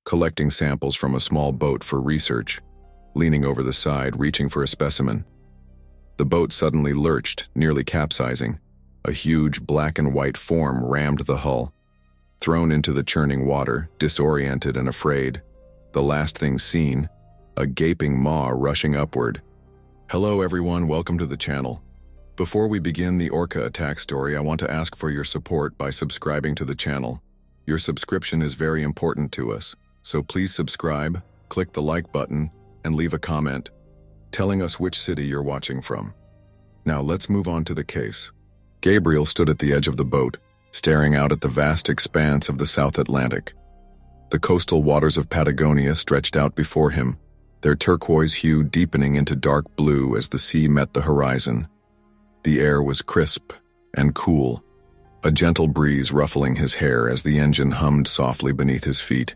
collecting samples from a small boat for research, leaning over the side, reaching for a specimen. The boat suddenly lurched, nearly capsizing. A huge black and white form rammed the hull. Thrown into the churning water, disoriented and afraid, the last thing seen, a gaping maw rushing upward. Hello everyone, welcome to the channel. Before we begin the Orca attack story, I want to ask for your support by subscribing to the channel. Your subscription is very important to us, so please subscribe, click the like button, and leave a comment telling us which city you're watching from. Now let's move on to the case. Gabriel stood at the edge of the boat, staring out at the vast expanse of the South Atlantic. The coastal waters of Patagonia stretched out before him, their turquoise hue deepening into dark blue as the sea met the horizon. The air was crisp and cool, a gentle breeze ruffling his hair as the engine hummed softly beneath his feet.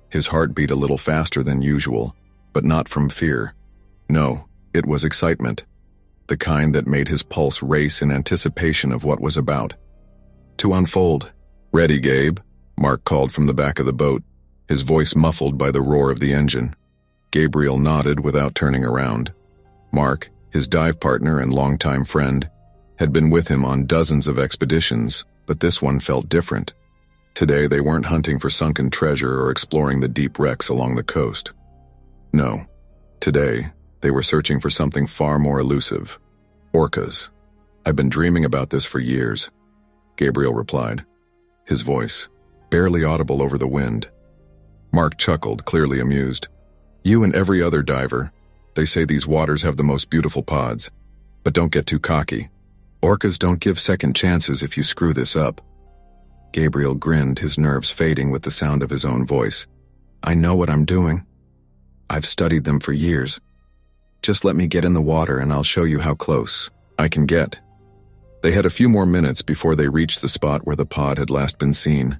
His heart beat a little faster than usual, but not from fear. No, it was excitement, the kind that made his pulse race in anticipation of what was about to unfold. "Ready, Gabe," Mark called from the back of the boat, his voice muffled by the roar of the engine. Gabriel nodded without turning around. Mark, his dive partner and longtime friend, had been with him on dozens of expeditions, but this one felt different. Today they weren't hunting for sunken treasure or exploring the deep wrecks along the coast. No, today they were searching for something far more elusive. Orcas. "I've been dreaming about this for years," Gabriel replied, his voice barely audible over the wind. Mark chuckled, clearly amused. "You and every other diver. They say these waters have the most beautiful pods. But don't get too cocky. Orcas don't give second chances if you screw this up." Gabriel grinned, his nerves fading with the sound of his own voice. "I know what I'm doing. I've studied them for years. Just let me get in the water and I'll show you how close I can get." They had a few more minutes before they reached the spot where the pod had last been seen.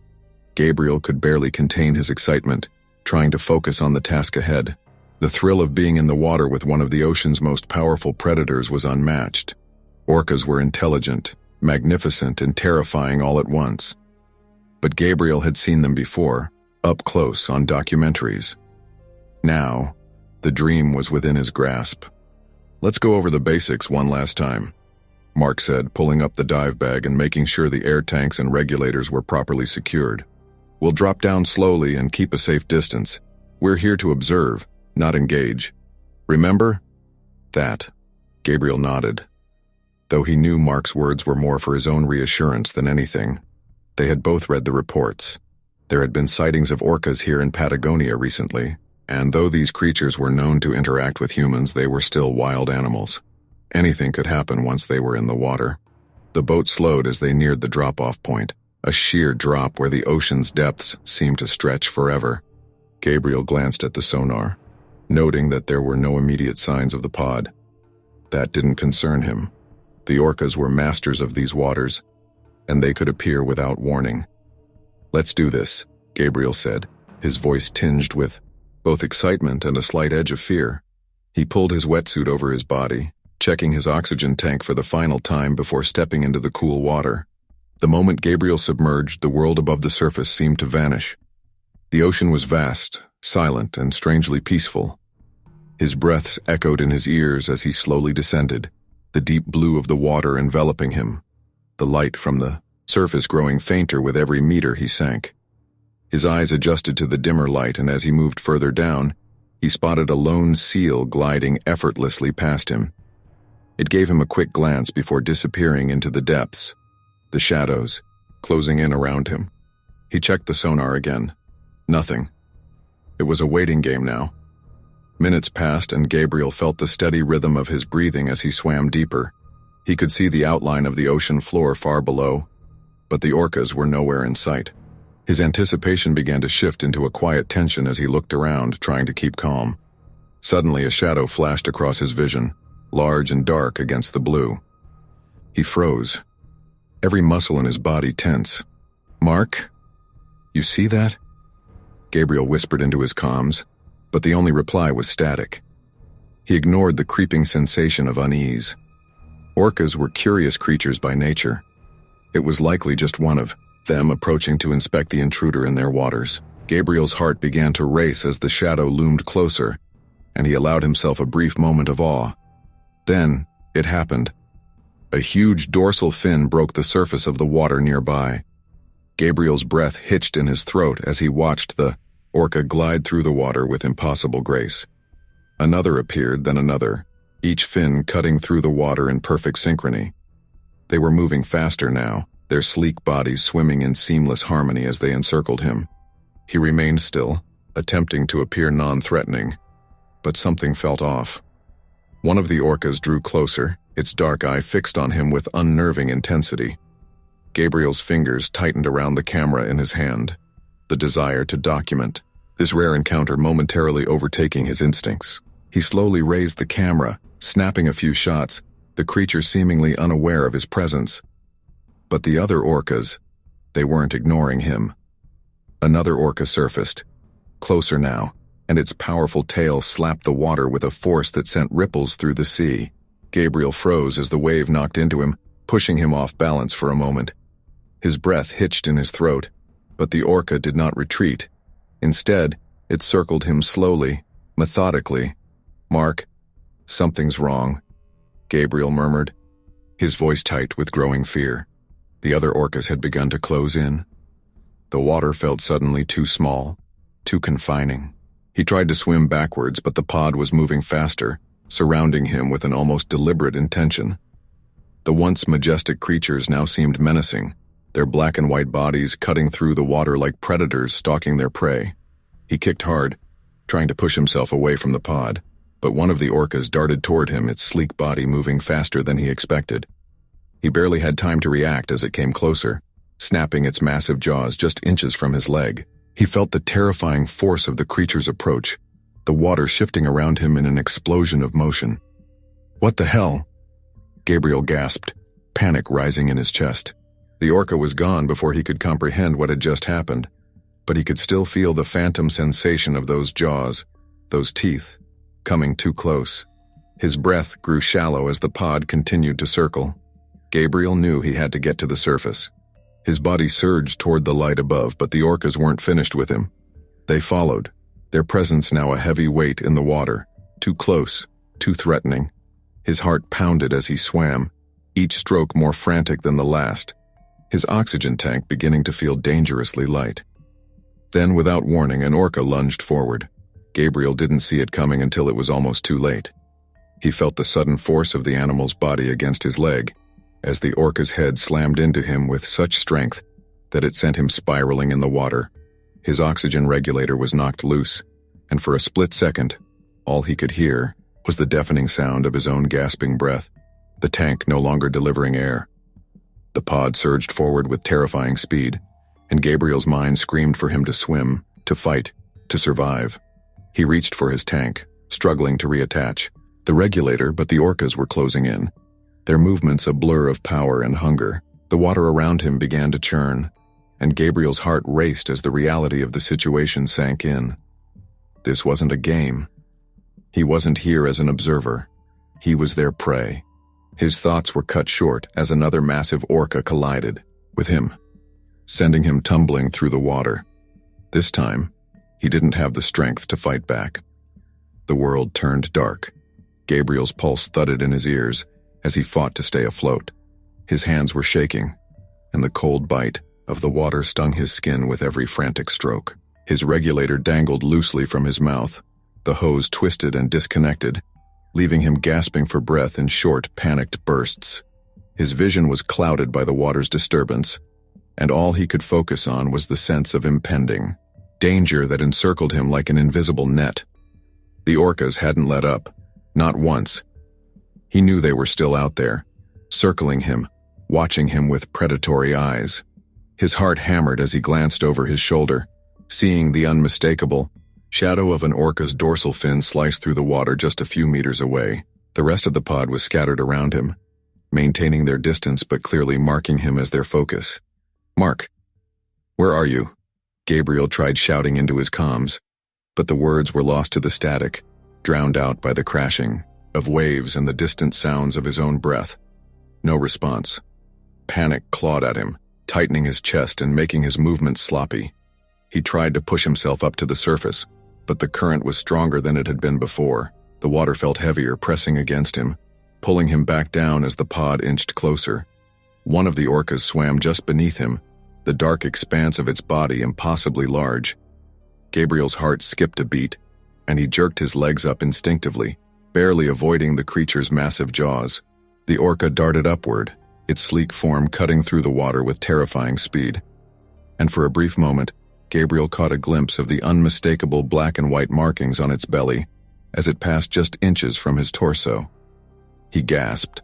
Gabriel could barely contain his excitement, trying to focus on the task ahead. The thrill of being in the water with one of the ocean's most powerful predators was unmatched. Orcas were intelligent, magnificent, and terrifying all at once. But Gabriel had seen them before, up close on documentaries. Now, the dream was within his grasp. "Let's go over the basics one last time," Mark said, pulling up the dive bag and making sure the air tanks and regulators were properly secured. "We'll drop down slowly and keep a safe distance. We're here to observe, not engage. Remember?" "That," Gabriel nodded. Though he knew Mark's words were more for his own reassurance than anything. They had both read the reports. There had been sightings of orcas here in Patagonia recently, and though these creatures were known to interact with humans, they were still wild animals. Anything could happen once they were in the water. The boat slowed as they neared the drop-off point, a sheer drop where the ocean's depths seemed to stretch forever. Gabriel glanced at the sonar, noting that there were no immediate signs of the pod. That didn't concern him. The orcas were masters of these waters, and they could appear without warning. "Let's do this," Gabriel said, his voice tinged with both excitement and a slight edge of fear. He pulled his wetsuit over his body, checking his oxygen tank for the final time before stepping into the cool water. The moment Gabriel submerged, the world above the surface seemed to vanish. The ocean was vast, silent, and strangely peaceful. His breaths echoed in his ears as he slowly descended, the deep blue of the water enveloping him, the light from the surface growing fainter with every meter he sank. His eyes adjusted to the dimmer light, and as he moved further down, he spotted a lone seal gliding effortlessly past him. It gave him a quick glance before disappearing into the depths, the shadows closing in around him. He checked the sonar again. Nothing. It was a waiting game now. Minutes passed and Gabriel felt the steady rhythm of his breathing as he swam deeper. He could see the outline of the ocean floor far below, but the orcas were nowhere in sight. His anticipation began to shift into a quiet tension as he looked around, trying to keep calm. Suddenly, a shadow flashed across his vision, large and dark against the blue. He froze, every muscle in his body tense. "Mark? You see that?" Gabriel whispered into his comms, but the only reply was static. He ignored the creeping sensation of unease. Orcas were curious creatures by nature. It was likely just one of them approaching to inspect the intruder in their waters. Gabriel's heart began to race as the shadow loomed closer, and he allowed himself a brief moment of awe. Then, it happened. A huge dorsal fin broke the surface of the water nearby. Gabriel's breath hitched in his throat as he watched the orca glide through the water with impossible grace. Another appeared, then another, each fin cutting through the water in perfect synchrony. They were moving faster now, their sleek bodies swimming in seamless harmony as they encircled him. He remained still, attempting to appear non-threatening, but something felt off. One of the orcas drew closer, its dark eye fixed on him with unnerving intensity. Gabriel's fingers tightened around the camera in his hand, the desire to document this rare encounter momentarily overtaking his instincts. He slowly raised the camera, snapping a few shots, the creature seemingly unaware of his presence. But the other orcas, they weren't ignoring him. Another orca surfaced, closer now, and its powerful tail slapped the water with a force that sent ripples through the sea. Gabriel froze as the wave knocked into him, pushing him off balance for a moment. His breath hitched in his throat, but the orca did not retreat. Instead, it circled him slowly, methodically. "Mark, something's wrong," Gabriel murmured, his voice tight with growing fear. The other orcas had begun to close in. The water felt suddenly too small, too confining. He tried to swim backwards, but the pod was moving faster, surrounding him with an almost deliberate intention. The once majestic creatures now seemed menacing, their black and white bodies cutting through the water like predators stalking their prey. He kicked hard, trying to push himself away from the pod, but one of the orcas darted toward him, its sleek body moving faster than he expected. He barely had time to react as it came closer, snapping its massive jaws just inches from his leg. He felt the terrifying force of the creature's approach, the water shifting around him in an explosion of motion. "What the hell?" Gabriel gasped, panic rising in his chest. The orca was gone before he could comprehend what had just happened, but he could still feel the phantom sensation of those jaws, those teeth, coming too close. His breath grew shallow as the pod continued to circle. Gabriel knew he had to get to the surface. His body surged toward the light above, but the orcas weren't finished with him. They followed, their presence now a heavy weight in the water, too close, too threatening. His heart pounded as he swam, each stroke more frantic than the last, his oxygen tank beginning to feel dangerously light. Then, without warning, an orca lunged forward. Gabriel didn't see it coming until it was almost too late. He felt the sudden force of the animal's body against his leg, as the orca's head slammed into him with such strength that it sent him spiraling in the water. His oxygen regulator was knocked loose, and for a split second, all he could hear was the deafening sound of his own gasping breath, the tank no longer delivering air. The pod surged forward with terrifying speed, and Gabriel's mind screamed for him to swim, to fight, to survive. He reached for his tank, struggling to reattach the regulator, but the orcas were closing in, their movements a blur of power and hunger. The water around him began to churn, and Gabriel's heart raced as the reality of the situation sank in. This wasn't a game. He wasn't here as an observer. He was their prey. His thoughts were cut short as another massive orca collided with him, sending him tumbling through the water. This time, he didn't have the strength to fight back. The world turned dark. Gabriel's pulse thudded in his ears as he fought to stay afloat. His hands were shaking, and the cold bite of the water stung his skin with every frantic stroke. His regulator dangled loosely from his mouth, the hose twisted and disconnected, leaving him gasping for breath in short, panicked bursts. His vision was clouded by the water's disturbance, and all he could focus on was the sense of impending danger that encircled him like an invisible net. The orcas hadn't let up, not once. He knew they were still out there, circling him, watching him with predatory eyes. His heart hammered as he glanced over his shoulder, seeing the unmistakable shadow of an orca's dorsal fin slice through the water just a few meters away. The rest of the pod was scattered around him, maintaining their distance but clearly marking him as their focus. "Mark, where are you?" Gabriel tried shouting into his comms, but the words were lost to the static, drowned out by the crashing of waves and the distant sounds of his own breath. No response. Panic clawed at him, tightening his chest and making his movements sloppy. He tried to push himself up to the surface, but the current was stronger than it had been before. The water felt heavier, pressing against him, pulling him back down as the pod inched closer. One of the orcas swam just beneath him, the dark expanse of its body impossibly large. Gabriel's heart skipped a beat, and he jerked his legs up instinctively, barely avoiding the creature's massive jaws. The orca darted upward, its sleek form cutting through the water with terrifying speed. And for a brief moment, Gabriel caught a glimpse of the unmistakable black and white markings on its belly as it passed just inches from his torso. He gasped,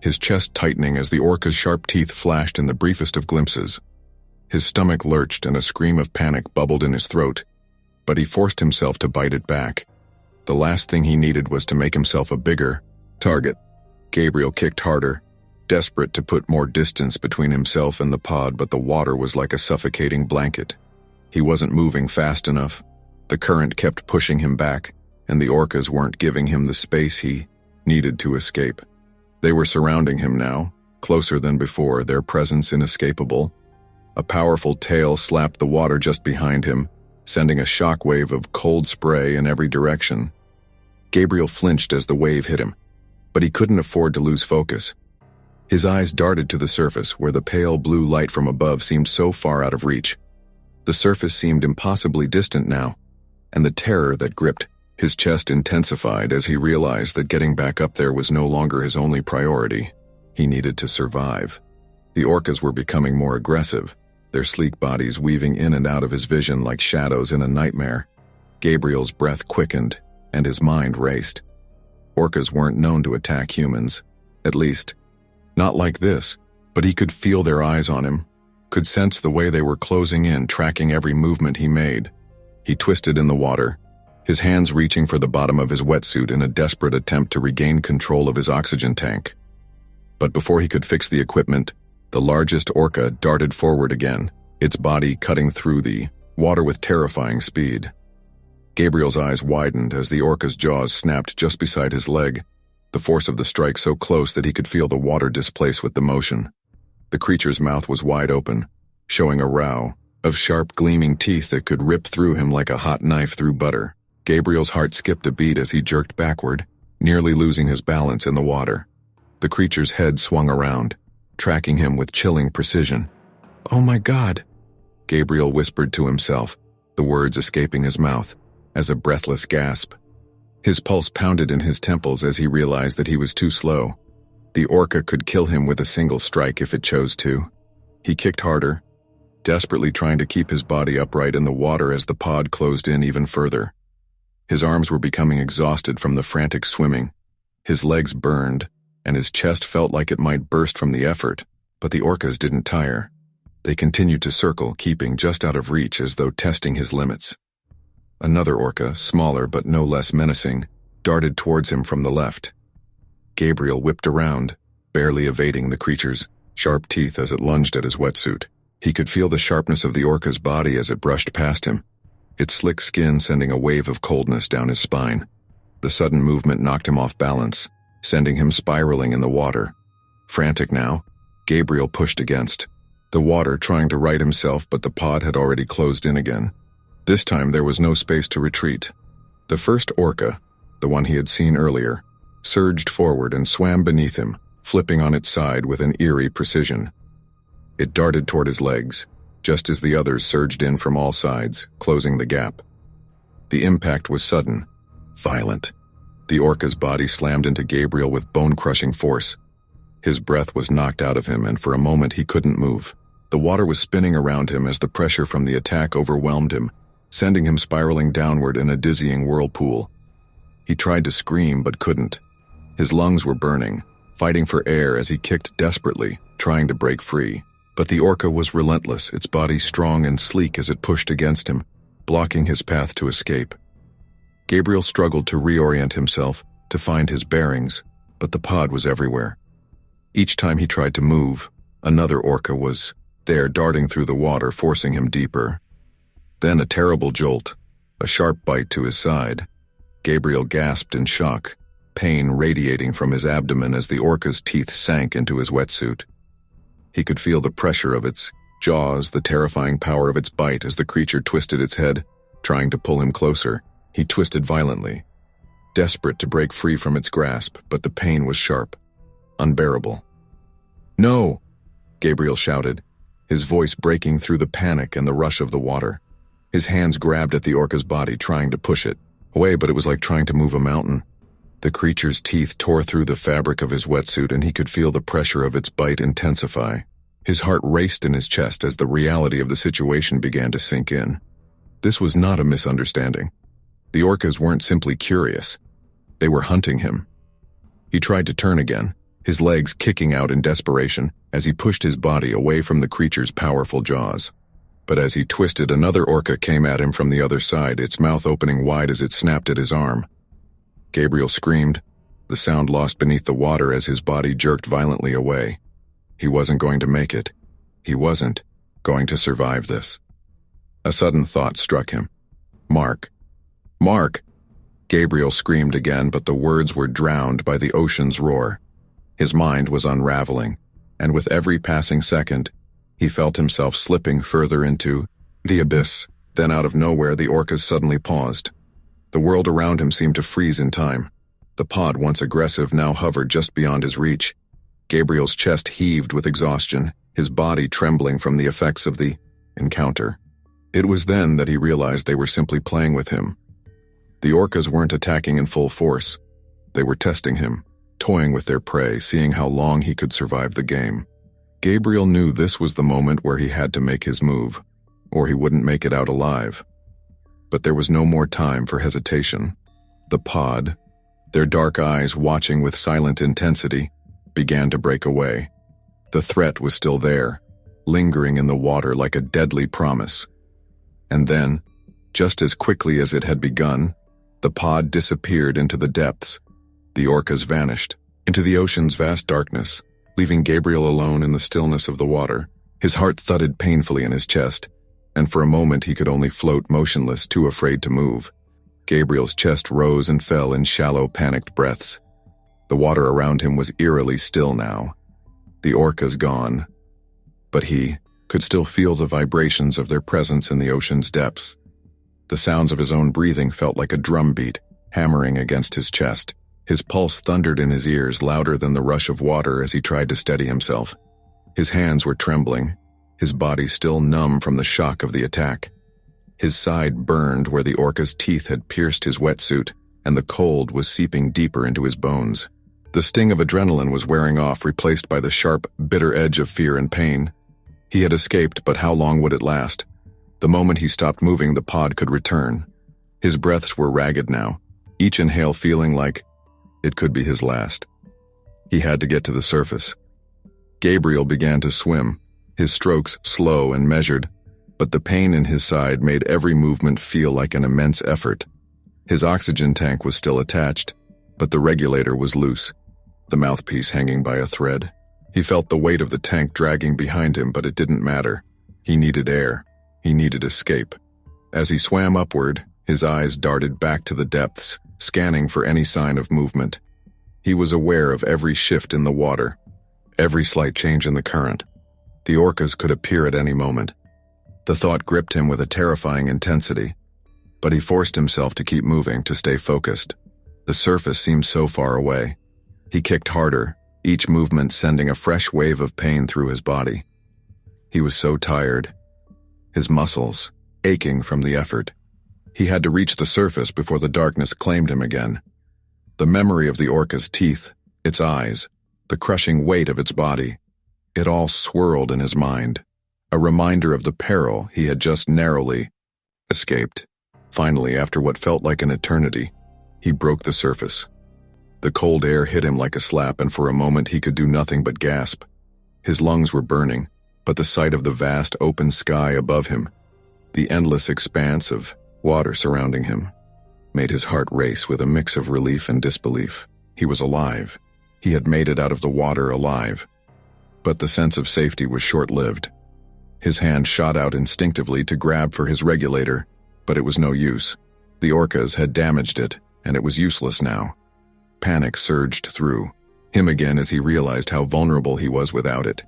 his chest tightening as the orca's sharp teeth flashed in the briefest of glimpses. His stomach lurched and a scream of panic bubbled in his throat, but he forced himself to bite it back. The last thing he needed was to make himself a bigger target. Gabriel kicked harder, desperate to put more distance between himself and the pod, but the water was like a suffocating blanket. He wasn't moving fast enough. The current kept pushing him back, and the orcas weren't giving him the space he needed to escape. They were surrounding him now, closer than before, their presence inescapable. A powerful tail slapped the water just behind him, sending a shockwave of cold spray in every direction. Gabriel flinched as the wave hit him, but he couldn't afford to lose focus. His eyes darted to the surface, where the pale blue light from above seemed so far out of reach. The surface seemed impossibly distant now, and the terror that gripped his chest intensified as he realized that getting back up there was no longer his only priority. He needed to survive. The orcas were becoming more aggressive, their sleek bodies weaving in and out of his vision like shadows in a nightmare. Gabriel's breath quickened, and his mind raced. Orcas weren't known to attack humans, at least, not like this, but he could feel their eyes on him, could sense the way they were closing in, tracking every movement he made. He twisted in the water, his hands reaching for the bottom of his wetsuit in a desperate attempt to regain control of his oxygen tank. But before he could fix the equipment, the largest orca darted forward again, its body cutting through the water with terrifying speed. Gabriel's eyes widened as the orca's jaws snapped just beside his leg, the force of the strike so close that he could feel the water displace with the motion. The creature's mouth was wide open, showing a row of sharp, gleaming teeth that could rip through him like a hot knife through butter. Gabriel's heart skipped a beat as he jerked backward, nearly losing his balance in the water. The creature's head swung around, tracking him with chilling precision. "Oh my God," Gabriel whispered to himself, the words escaping his mouth as a breathless gasp. His pulse pounded in his temples as he realized that he was too slow. The orca could kill him with a single strike if it chose to. He kicked harder, desperately trying to keep his body upright in the water as the pod closed in even further. His arms were becoming exhausted from the frantic swimming. His legs burned, and his chest felt like it might burst from the effort, but the orcas didn't tire. They continued to circle, keeping just out of reach as though testing his limits. Another orca, smaller but no less menacing, darted towards him from the left. Gabriel whipped around, barely evading the creature's sharp teeth as it lunged at his wetsuit. He could feel the sharpness of the orca's body as it brushed past him, its slick skin sending a wave of coldness down his spine. The sudden movement knocked him off balance, sending him spiraling in the water. Frantic now, Gabriel pushed against the water, trying to right himself, but the pod had already closed in again. This time there was no space to retreat. The first orca, the one he had seen earlier, surged forward and swam beneath him, flipping on its side with an eerie precision. It darted toward his legs, just as the others surged in from all sides, closing the gap. The impact was sudden, violent. The orca's body slammed into Gabriel with bone-crushing force. His breath was knocked out of him, and for a moment he couldn't move. The water was spinning around him as the pressure from the attack overwhelmed him, sending him spiraling downward in a dizzying whirlpool. He tried to scream but couldn't. His lungs were burning, fighting for air as he kicked desperately, trying to break free. But the orca was relentless, its body strong and sleek as it pushed against him, blocking his path to escape. Gabriel struggled to reorient himself, to find his bearings, but the pod was everywhere. Each time he tried to move, another orca was there, darting through the water, forcing him deeper. Then a terrible jolt, a sharp bite to his side. Gabriel gasped in shock, pain radiating from his abdomen as the orca's teeth sank into his wetsuit. He could feel the pressure of its Jaws, the terrifying power of its bite as the creature twisted its head, trying to pull him closer. He twisted violently, desperate to break free from its grasp, but the pain was sharp, unbearable. "No!" Gabriel shouted, his voice breaking through the panic and the rush of the water. His hands grabbed at the orca's body, trying to push it away, but it was like trying to move a mountain. The creature's teeth tore through the fabric of his wetsuit, and he could feel the pressure of its bite intensify. His heart raced in his chest as the reality of the situation began to sink in. This was not a misunderstanding. The orcas weren't simply curious. They were hunting him. He tried to turn again, his legs kicking out in desperation as he pushed his body away from the creature's powerful jaws. But as he twisted, another orca came at him from the other side, its mouth opening wide as it snapped at his arm. Gabriel screamed, the sound lost beneath the water as his body jerked violently away. He wasn't going to make it. He wasn't going to survive this. A sudden thought struck him. Mark. Mark! Gabriel screamed again, but the words were drowned by the ocean's roar. His mind was unraveling, and with every passing second, he felt himself slipping further into the abyss. Then out of nowhere, the orcas suddenly paused. The world around him seemed to freeze in time. The pod, once aggressive, now hovered just beyond his reach. Gabriel's chest heaved with exhaustion, his body trembling from the effects of the encounter. It was then that he realized they were simply playing with him. The orcas weren't attacking in full force. They were testing him, toying with their prey, seeing how long he could survive the game. Gabriel knew this was the moment where he had to make his move, or he wouldn't make it out alive. But there was no more time for hesitation. The pod, their dark eyes watching with silent intensity, began to break away. The threat was still there, lingering in the water like a deadly promise. And then, just as quickly as it had begun, the pod disappeared into the depths. The orcas vanished into the ocean's vast darkness, leaving Gabriel alone in the stillness of the water. His heart thudded painfully in his chest, and for a moment he could only float motionless, too afraid to move. Gabriel's chest rose and fell in shallow, panicked breaths. The water around him was eerily still now. The orcas gone, but he could still feel the vibrations of their presence in the ocean's depths. The sounds of his own breathing felt like a drumbeat, hammering against his chest. His pulse thundered in his ears, louder than the rush of water as he tried to steady himself. His hands were trembling, his body still numb from the shock of the attack. His side burned where the orca's teeth had pierced his wetsuit, and the cold was seeping deeper into his bones. The sting of adrenaline was wearing off, replaced by the sharp, bitter edge of fear and pain. He had escaped, but how long would it last? The moment he stopped moving, the pod could return. His breaths were ragged now, each inhale feeling like it could be his last. He had to get to the surface. Gabriel began to swim, his strokes slow and measured, but the pain in his side made every movement feel like an immense effort. His oxygen tank was still attached, but the regulator was loose, the mouthpiece hanging by a thread. He felt the weight of the tank dragging behind him, but it didn't matter. He needed air. He needed escape. As he swam upward, his eyes darted back to the depths, scanning for any sign of movement. He was aware of every shift in the water, every slight change in the current. The orcas could appear at any moment. The thought gripped him with a terrifying intensity, but he forced himself to keep moving, to stay focused. The surface seemed so far away. He kicked harder, each movement sending a fresh wave of pain through his body. He was so tired, his muscles aching from the effort. He had to reach the surface before the darkness claimed him again. The memory of the orca's teeth, its eyes, the crushing weight of its body, it all swirled in his mind, a reminder of the peril he had just narrowly escaped. Finally, after what felt like an eternity, he broke the surface. The cold air hit him like a slap, and for a moment he could do nothing but gasp. His lungs were burning, but the sight of the vast open sky above him, the endless expanse of water surrounding him, made his heart race with a mix of relief and disbelief. He was alive. He had made it out of the water alive. But the sense of safety was short-lived. His hand shot out instinctively to grab for his regulator, but it was no use. The orcas had damaged it, and it was useless now. Panic surged through him again as he realized how vulnerable he was without it.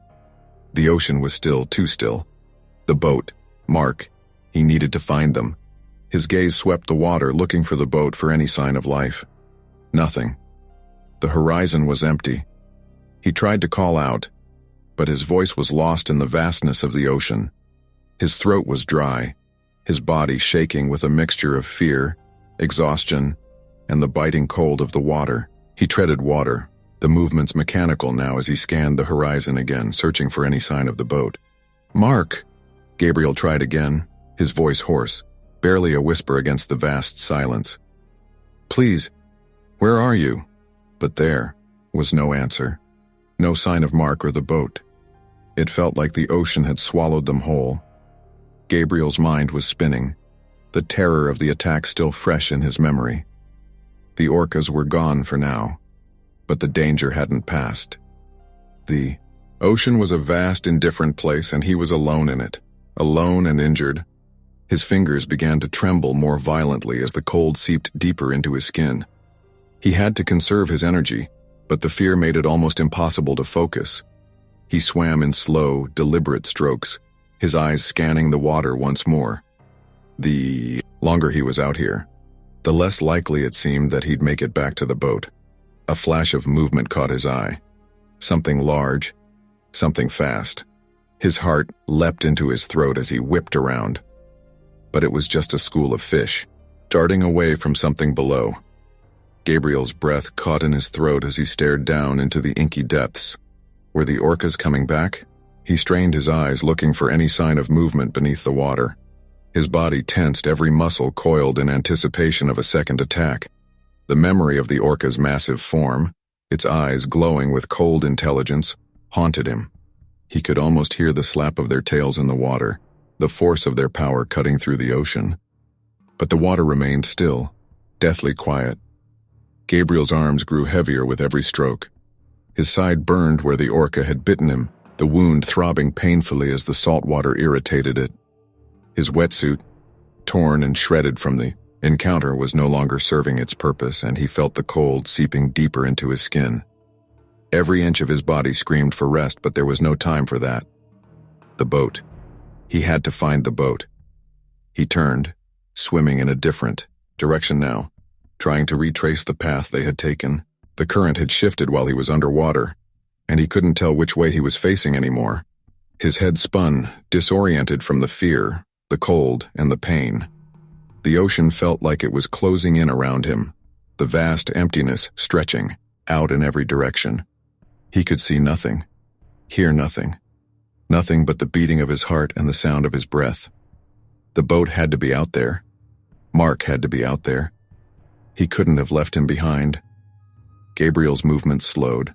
The ocean was still, too still, The boat. Mark. He needed to find them. His gaze swept the water, looking for the boat for any sign of life. Nothing. The horizon was empty. He tried to call out, but his voice was lost in the vastness of the ocean. His throat was dry, his body shaking with a mixture of fear, exhaustion, and the biting cold of the water. He treaded water, the movements mechanical now as he scanned the horizon again, searching for any sign of the boat. "Mark!" Gabriel tried again, his voice hoarse, barely a whisper against the vast silence. "Please, where are you?" But there was no answer. No sign of Mark or the boat. It felt like the ocean had swallowed them whole. Gabriel's mind was spinning, the terror of the attack still fresh in his memory. The orcas were gone for now, but the danger hadn't passed. The ocean was a vast, indifferent place, and he was alone in it, alone and injured. His fingers began to tremble more violently as the cold seeped deeper into his skin. He had to conserve his energy, but the fear made it almost impossible to focus. He swam in slow, deliberate strokes, his eyes scanning the water once more. The longer he was out here, the less likely it seemed that he'd make it back to the boat. A flash of movement caught his eye. Something large, something fast. His heart leapt into his throat as he whipped around. But it was just a school of fish, darting away from something below. Gabriel's breath caught in his throat as he stared down into the inky depths. Were the orcas coming back? He strained his eyes, looking for any sign of movement beneath the water. His body tensed, every muscle coiled in anticipation of a second attack. The memory of the orca's massive form, its eyes glowing with cold intelligence, haunted him. He could almost hear the slap of their tails in the water, the force of their power cutting through the ocean. But the water remained still, deathly quiet. Gabriel's arms grew heavier with every stroke. His side burned where the orca had bitten him, the wound throbbing painfully as the salt water irritated it. His wetsuit, torn and shredded from the encounter, was no longer serving its purpose, and he felt the cold seeping deeper into his skin. Every inch of his body screamed for rest, but there was no time for that. The boat. He had to find the boat. He turned, swimming in a different direction now, trying to retrace the path they had taken. The current had shifted while he was underwater, and he couldn't tell which way he was facing anymore. His head spun, disoriented from the fear, the cold, and the pain. The ocean felt like it was closing in around him, the vast emptiness stretching out in every direction. He could see nothing, hear nothing, nothing but the beating of his heart and the sound of his breath. The boat had to be out there. Mark had to be out there. He couldn't have left him behind. Gabriel's movements slowed.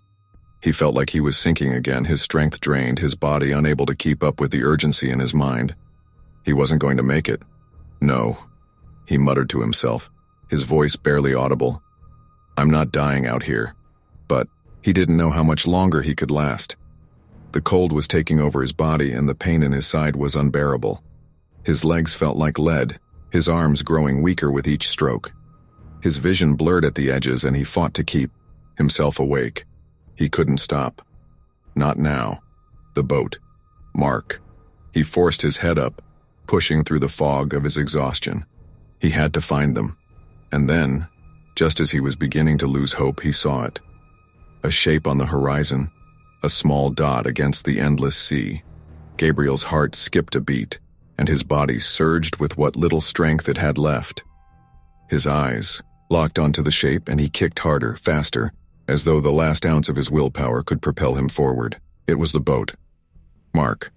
He felt like he was sinking again, his strength drained, his body unable to keep up with the urgency in his mind. He wasn't going to make it. No, he muttered to himself, his voice barely audible. "I'm not dying out here." But he didn't know how much longer he could last. The cold was taking over his body, and the pain in his side was unbearable. His legs felt like lead, his arms growing weaker with each stroke. His vision blurred at the edges, and he fought to keep himself awake. He couldn't stop. Not now. The boat. Mark. He forced his head up, pushing through the fog of his exhaustion. He had to find them. And then, just as he was beginning to lose hope, he saw it. A shape on the horizon, a small dot against the endless sea. Gabriel's heart skipped a beat, and his body surged with what little strength it had left. His eyes locked onto the shape, and he kicked harder, faster, as though the last ounce of his willpower could propel him forward. It was the boat. "Mark!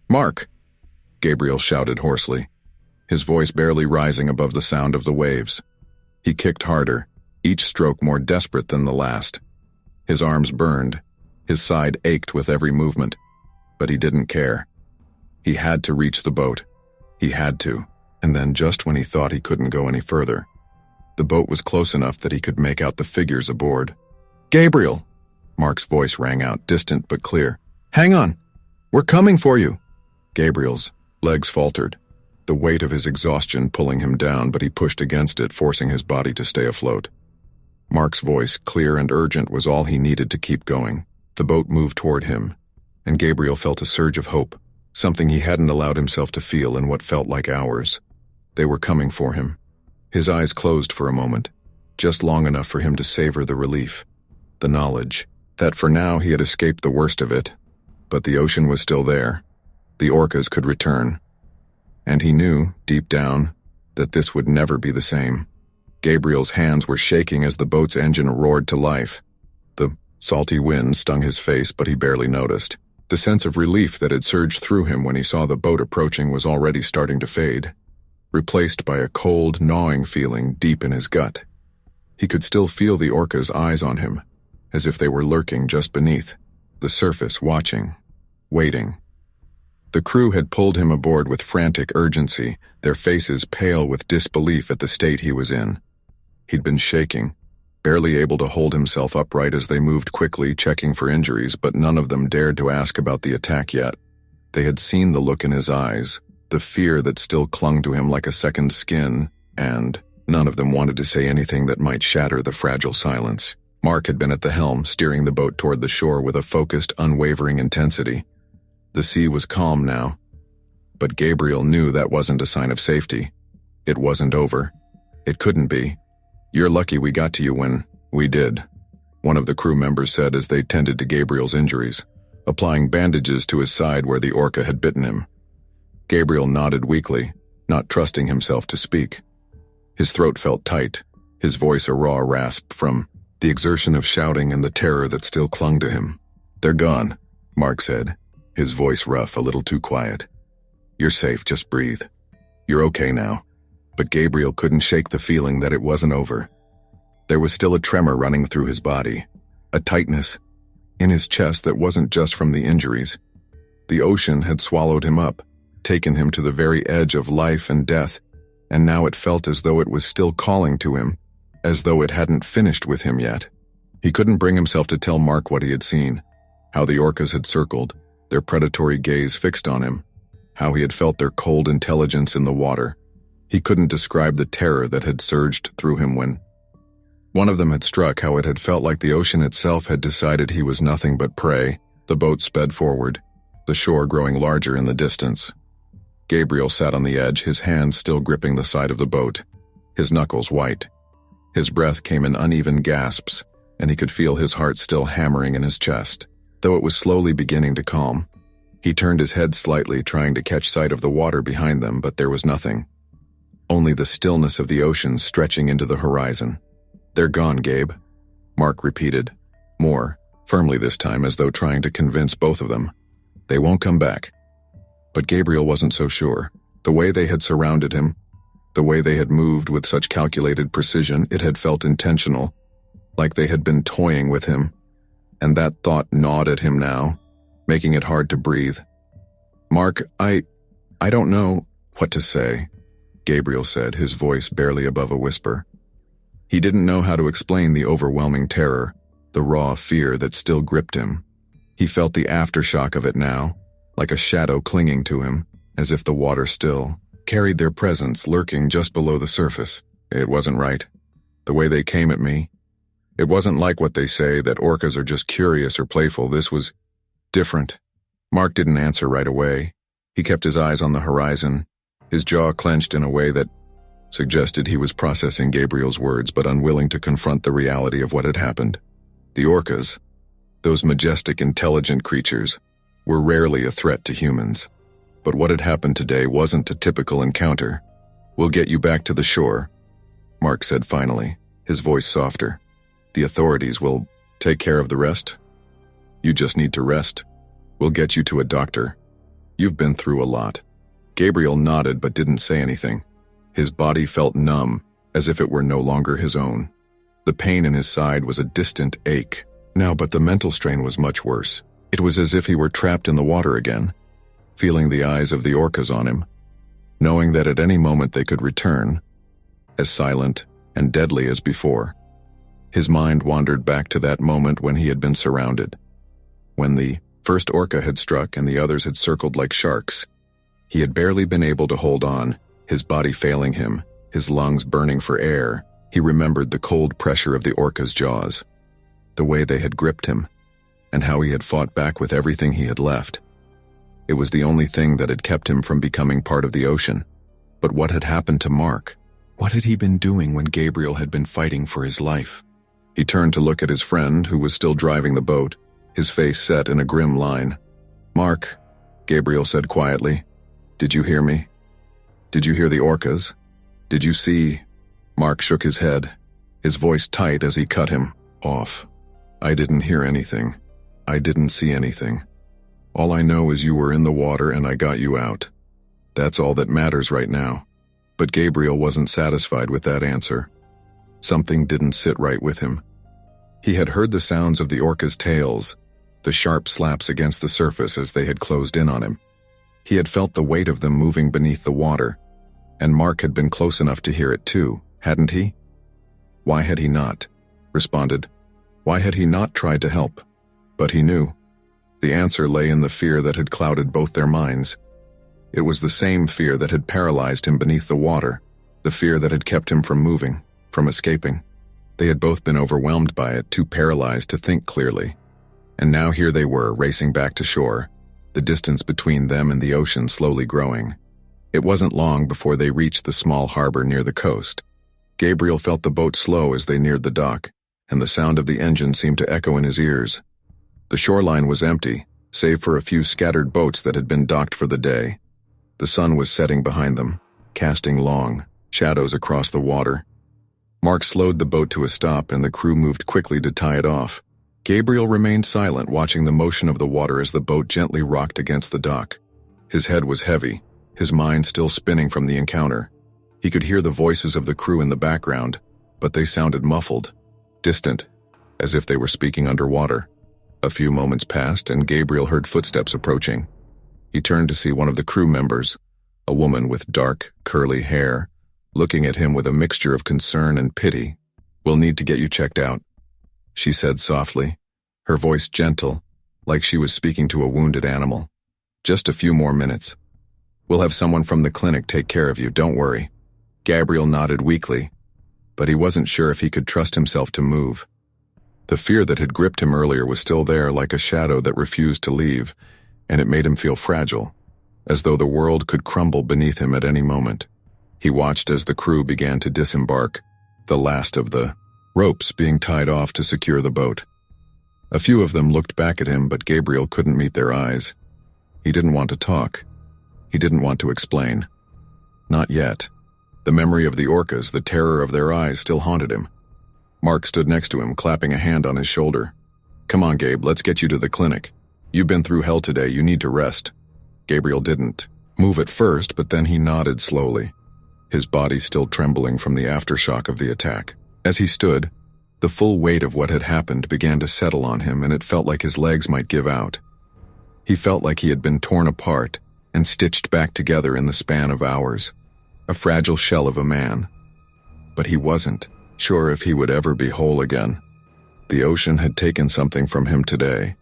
Mark!" Gabriel shouted hoarsely, his voice barely rising above the sound of the waves. He kicked harder, each stroke more desperate than the last. His arms burned, his side ached with every movement, but he didn't care. He had to reach the boat. He had to, and then just when he thought he couldn't go any further, the boat was close enough that he could make out the figures aboard. "Gabriel!" Mark's voice rang out, distant but clear. "Hang on! We're coming for you!" Gabriel's legs faltered, the weight of his exhaustion pulling him down, but he pushed against it, forcing his body to stay afloat. Mark's voice, clear and urgent, was all he needed to keep going. The boat moved toward him, and Gabriel felt a surge of hope. something he hadn't allowed himself to feel in what felt like hours. They were coming for him. His eyes closed for a moment, just long enough for him to savor the relief, the knowledge that for now he had escaped the worst of it, but the ocean was still there. The orcas could return. And he knew, deep down, that this would never be the same. Gabriel's hands were shaking as the boat's engine roared to life. The salty wind stung his face, but he barely noticed. The sense of relief that had surged through him when he saw the boat approaching was already starting to fade, replaced by a cold, gnawing feeling deep in his gut. He could still feel the orca's eyes on him, as if they were lurking just beneath the surface, watching, waiting. The crew had pulled him aboard with frantic urgency, their faces pale with disbelief at the state he was in. He'd been shaking, barely able to hold himself upright as they moved quickly, checking for injuries, but none of them dared to ask about the attack yet. They had seen the look in his eyes, the fear that still clung to him like a second skin, and none of them wanted to say anything that might shatter the fragile silence. Mark had been at the helm, steering the boat toward the shore with a focused, unwavering intensity. The sea was calm now, but Gabriel knew that wasn't a sign of safety. It wasn't over. It couldn't be. "You're lucky we got to you when we did," one of the crew members said as they tended to Gabriel's injuries, applying bandages to his side where the orca had bitten him. Gabriel nodded weakly, not trusting himself to speak. His throat felt tight, his voice a raw rasp from the exertion of shouting and the terror that still clung to him. "They're gone," Mark said, his voice rough, a little too quiet. "You're safe, just breathe. You're okay now." But Gabriel couldn't shake the feeling that it wasn't over. There was still a tremor running through his body, a tightness in his chest that wasn't just from the injuries. The ocean had swallowed him up, taken him to the very edge of life and death, and now it felt as though it was still calling to him, as though it hadn't finished with him yet. He couldn't bring himself to tell Mark what he had seen, how the orcas had circled, their predatory gaze fixed on him, how he had felt their cold intelligence in the water. He couldn't describe the terror that had surged through him when one of them had struck, how it had felt like the ocean itself had decided he was nothing but prey. The boat sped forward, the shore growing larger in the distance. Gabriel sat on the edge, his hands still gripping the side of the boat, his knuckles white. His breath came in uneven gasps, and he could feel his heart still hammering in his chest. Though it was slowly beginning to calm, he turned his head slightly, trying to catch sight of the water behind them, but there was nothing. Only the stillness of the ocean stretching into the horizon. "They're gone, Gabe," Mark repeated, more firmly this time, as though trying to convince both of them. "They won't come back." But Gabriel wasn't so sure. The way they had surrounded him, the way they had moved with such calculated precision, it had felt intentional, like they had been toying with him. And that thought gnawed at him now, making it hard to breathe. "Mark, I don't know what to say," Gabriel said, his voice barely above a whisper. He didn't know how to explain the overwhelming terror, the raw fear that still gripped him. He felt the aftershock of it now, like a shadow clinging to him, as if the water still carried their presence lurking just below the surface. It wasn't right. The way they came at me. It wasn't like what they say, that orcas are just curious or playful. This was different. Mark didn't answer right away. He kept his eyes on the horizon, his jaw clenched in a way that suggested he was processing Gabriel's words, but unwilling to confront the reality of what had happened. The orcas, those majestic, intelligent creatures, were rarely a threat to humans. But what had happened today wasn't a typical encounter. "We'll get you back to the shore," Mark said finally, his voice softer. "The authorities will take care of the rest. You just need to rest. We'll get you to a doctor. You've been through a lot." Gabriel nodded but didn't say anything. His body felt numb, as if it were no longer his own. The pain in his side was a distant ache now, but the mental strain was much worse. It was as if he were trapped in the water again, feeling the eyes of the orcas on him, knowing that at any moment they could return, as silent and deadly as before. His mind wandered back to that moment when he had been surrounded, when the first orca had struck and the others had circled like sharks. He had barely been able to hold on, his body failing him, his lungs burning for air. He remembered the cold pressure of the orca's jaws, the way they had gripped him, and how he had fought back with everything he had left. It was the only thing that had kept him from becoming part of the ocean. But what had happened to Mark? What had he been doing when Gabriel had been fighting for his life? He turned to look at his friend, who was still driving the boat, his face set in a grim line. "Mark," Gabriel said quietly, "did you hear me? Did you hear the orcas? Did you see?" Mark shook his head, his voice tight as he cut him off. "I didn't hear anything. I didn't see anything. All I know is you were in the water and I got you out. That's all that matters right now." But Gabriel wasn't satisfied with that answer. Something didn't sit right with him. He had heard the sounds of the orcas' tails, the sharp slaps against the surface as they had closed in on him. He had felt the weight of them moving beneath the water, and Mark had been close enough to hear it too, hadn't he? Why had he not responded? Why had he not tried to help? But he knew. The answer lay in the fear that had clouded both their minds. It was the same fear that had paralyzed him beneath the water, the fear that had kept him from moving, from escaping. They had both been overwhelmed by it, too paralyzed to think clearly. And now here they were, racing back to shore, the distance between them and the ocean slowly growing. It wasn't long before they reached the small harbor near the coast. Gabriel felt the boat slow as they neared the dock, and the sound of the engine seemed to echo in his ears. The shoreline was empty, save for a few scattered boats that had been docked for the day. The sun was setting behind them, casting long shadows across the water. Mark slowed the boat to a stop and the crew moved quickly to tie it off. Gabriel remained silent, watching the motion of the water as the boat gently rocked against the dock. His head was heavy, his mind still spinning from the encounter. He could hear the voices of the crew in the background, but they sounded muffled, distant, as if they were speaking underwater. A few moments passed and Gabriel heard footsteps approaching. He turned to see one of the crew members, a woman with dark, curly hair, looking at him with a mixture of concern and pity. "We'll need to get you checked out," she said softly, her voice gentle, like she was speaking to a wounded animal. "Just a few more minutes. We'll have someone from the clinic take care of you, don't worry." Gabriel nodded weakly, but he wasn't sure if he could trust himself to move. The fear that had gripped him earlier was still there, like a shadow that refused to leave, and it made him feel fragile, as though the world could crumble beneath him at any moment. He watched as the crew began to disembark, the last of the ropes being tied off to secure the boat. A few of them looked back at him, but Gabriel couldn't meet their eyes. He didn't want to talk. He didn't want to explain. Not yet. The memory of the orcas, the terror of their eyes, still haunted him. Mark stood next to him, clapping a hand on his shoulder. "Come on, Gabe, let's get you to the clinic. You've been through hell today, you need to rest." Gabriel didn't move at first, but then he nodded slowly, his body still trembling from the aftershock of the attack. As he stood, the full weight of what had happened began to settle on him, and it felt like his legs might give out. He felt like he had been torn apart and stitched back together in the span of hours, a fragile shell of a man. But he wasn't sure if he would ever be whole again. The ocean had taken something from him today,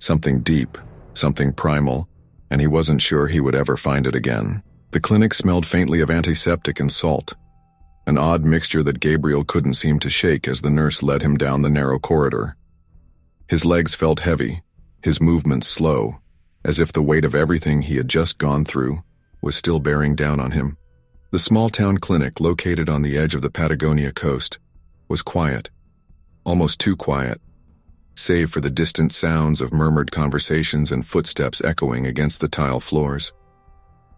something deep, something primal, and he wasn't sure he would ever find it again. The clinic smelled faintly of antiseptic and salt, an odd mixture that Gabriel couldn't seem to shake as the nurse led him down the narrow corridor. His legs felt heavy, his movements slow, as if the weight of everything he had just gone through was still bearing down on him. The small-town clinic, located on the edge of the Patagonia coast, was quiet, almost too quiet, save for the distant sounds of murmured conversations and footsteps echoing against the tile floors.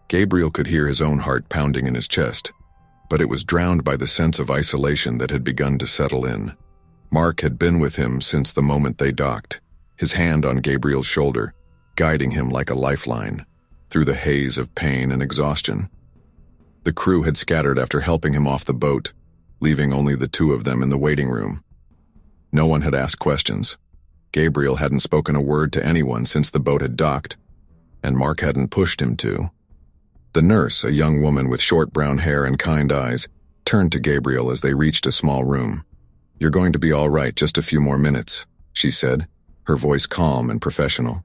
Gabriel could hear his own heart pounding in his chest, but it was drowned by the sense of isolation that had begun to settle in. Mark had been with him since the moment they docked, his hand on Gabriel's shoulder, guiding him like a lifeline through the haze of pain and exhaustion. The crew had scattered after helping him off the boat, leaving only the two of them in the waiting room. No one had asked questions. Gabriel hadn't spoken a word to anyone since the boat had docked, and Mark hadn't pushed him to. The nurse, a young woman with short brown hair and kind eyes, turned to Gabriel as they reached a small room. "You're going to be all right, just a few more minutes," she said, her voice calm and professional.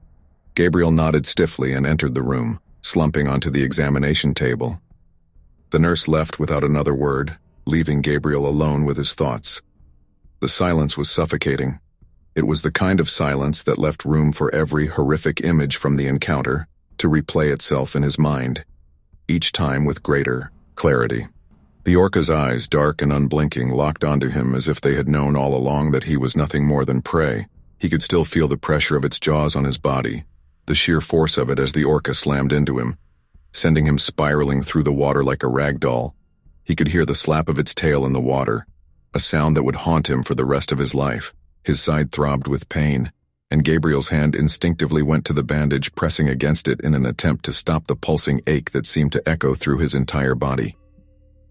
Gabriel nodded stiffly and entered the room, slumping onto the examination table. The nurse left without another word, leaving Gabriel alone with his thoughts. The silence was suffocating. It was the kind of silence that left room for every horrific image from the encounter to replay itself in his mind, each time with greater clarity. The orca's eyes, dark and unblinking, locked onto him as if they had known all along that he was nothing more than prey. He could still feel the pressure of its jaws on his body, the sheer force of it as the orca slammed into him, sending him spiraling through the water like a rag doll. He could hear the slap of its tail in the water, a sound that would haunt him for the rest of his life. His side throbbed with pain, and Gabriel's hand instinctively went to the bandage, pressing against it in an attempt to stop the pulsing ache that seemed to echo through his entire body.